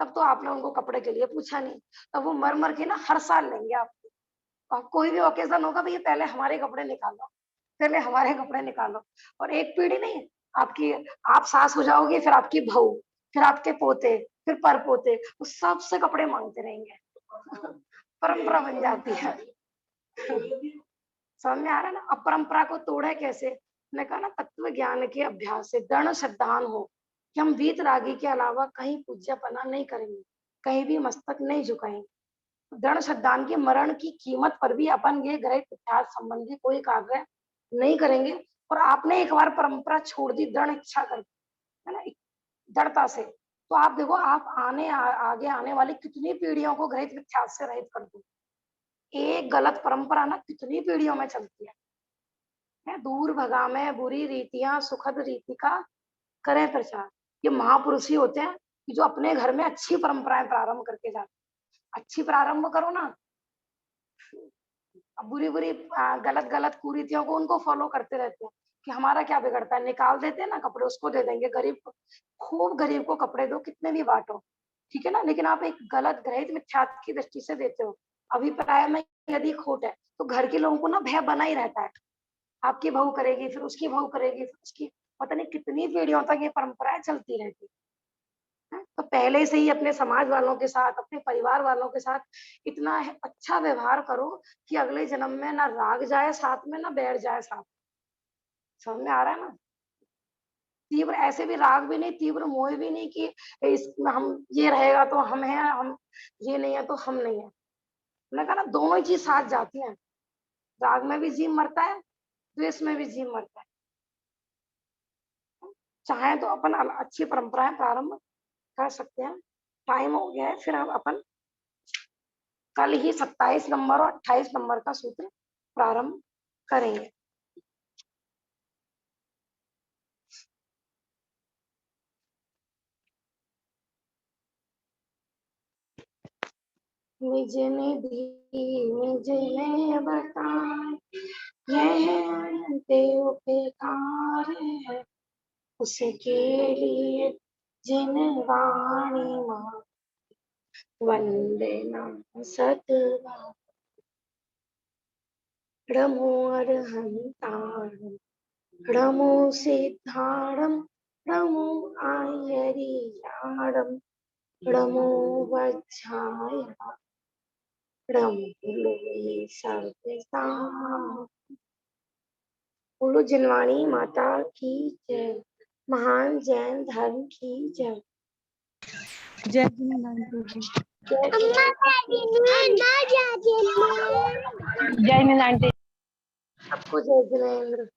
तब तो आपने उनको कपड़े के लिए पूछा नहीं। तब वो मर-मर के ना हर साल लेंगे आपको। कोई भी ओकेज़न होगा भैया पहले हमारे कपड़े निकालो, पहले हमारे कपड़े निकालो। और एक पीढ़ी नहीं, आपकी आप सास हो जाओगी, फिर आपकी बहू, फिर आपके पोते, फिर परपोते, वो सबसे कपड़े माँगते रहेंगे। परंपरा बन जाती है। समझ में आ रहा है ना? अब परंपरा को तोड़े कैसे? मैंने कहा ना तत्व ज्ञान के अभ्यास से दृढ़ श्रद्धान हो कि हम वीतरागी के अलावा कहीं पूज्यपना नहीं करेंगे, कहीं भी मस्तक नहीं झुकाएंगे। दृढ़ श्रद्धान के मरण की कीमत पर भी अपन ये ग्रहित इतिहास संबंधी कोई कार्य नहीं करेंगे। और आपने एक बार परंपरा छोड़ दी दृढ़ इच्छा कर, है ना, दृढ़ता से, तो आप देखो आप आगे आने वाली कितनी पीढ़ियों को ग्रहित इतिहास से रहित कर दो। एक गलत परंपरा ना कितनी पीढ़ियों में चलती है। दूर भगामे बुरी रीतियां सुखद रीति का करें प्रचार। ये महापुरुष ही होते हैं कि जो अपने घर में अच्छी परंपराएं प्रारंभ करके जाते हैं। अच्छी प्रारंभ करो ना, अब बुरी गलत गलत कुरीतियों को उनको फॉलो करते रहते हैं कि हमारा क्या बिगड़ता है, निकाल देते हैं ना कपड़े, उसको दे देंगे गरीब को, खूब गरीब को कपड़े दो, कितने भी बांटो, ठीक है ना। लेकिन आप एक गलत ग्रहित मिथ्यात्व की दृष्टि से देते हो। अभिप्राय में यदि खोट है तो घर के लोगों को ना भय बना ही रहता है, आपकी बहू करेगी, फिर उसकी बहू करेगी, फिर उसकी, पता नहीं कितनी पीढ़ियों तक ये परंपराएं चलती रहती है। तो पहले से ही अपने समाज वालों के साथ, अपने परिवार वालों के साथ इतना अच्छा व्यवहार करो कि अगले जन्म में ना राग जाए साथ में, ना बैठ जाए साथ। समझ में आ रहा है ना? तीव्र ऐसे भी राग भी नहीं, तीव्र मोह भी नहीं कि इसमें हम ये रहेगा तो हम हैं, हम ये नहीं है तो हम नहीं है। मैंने कहा ना दोनों ही चीज साथ जाती हैं। राग में भी जीव मरता है, द्वेष में भी जीव मरता है। चाहे तो अपन अच्छी परंपराएं प्रारंभ कर सकते हैं। टाइम हो गया है, फिर हम अपन कल ही 27 नंबर और 28 नंबर का सूत्र प्रारंभ करेंगे। निज निधि निज ने बताए, यह अनंत उपकार है उसके लिए जिन वाणी माँ वंदना सतवा। नमो अरहंताणं नमो सिद्धाणं नमो आयर्याणं नमो वज्राय नमो लोये सर्वसां। बोलो जिनवाणी माता की जय, महान जैन धर्म की जय। जय जिनेंद्र जी। जय जिनेंद्र। सबको जय जिनेंद्र।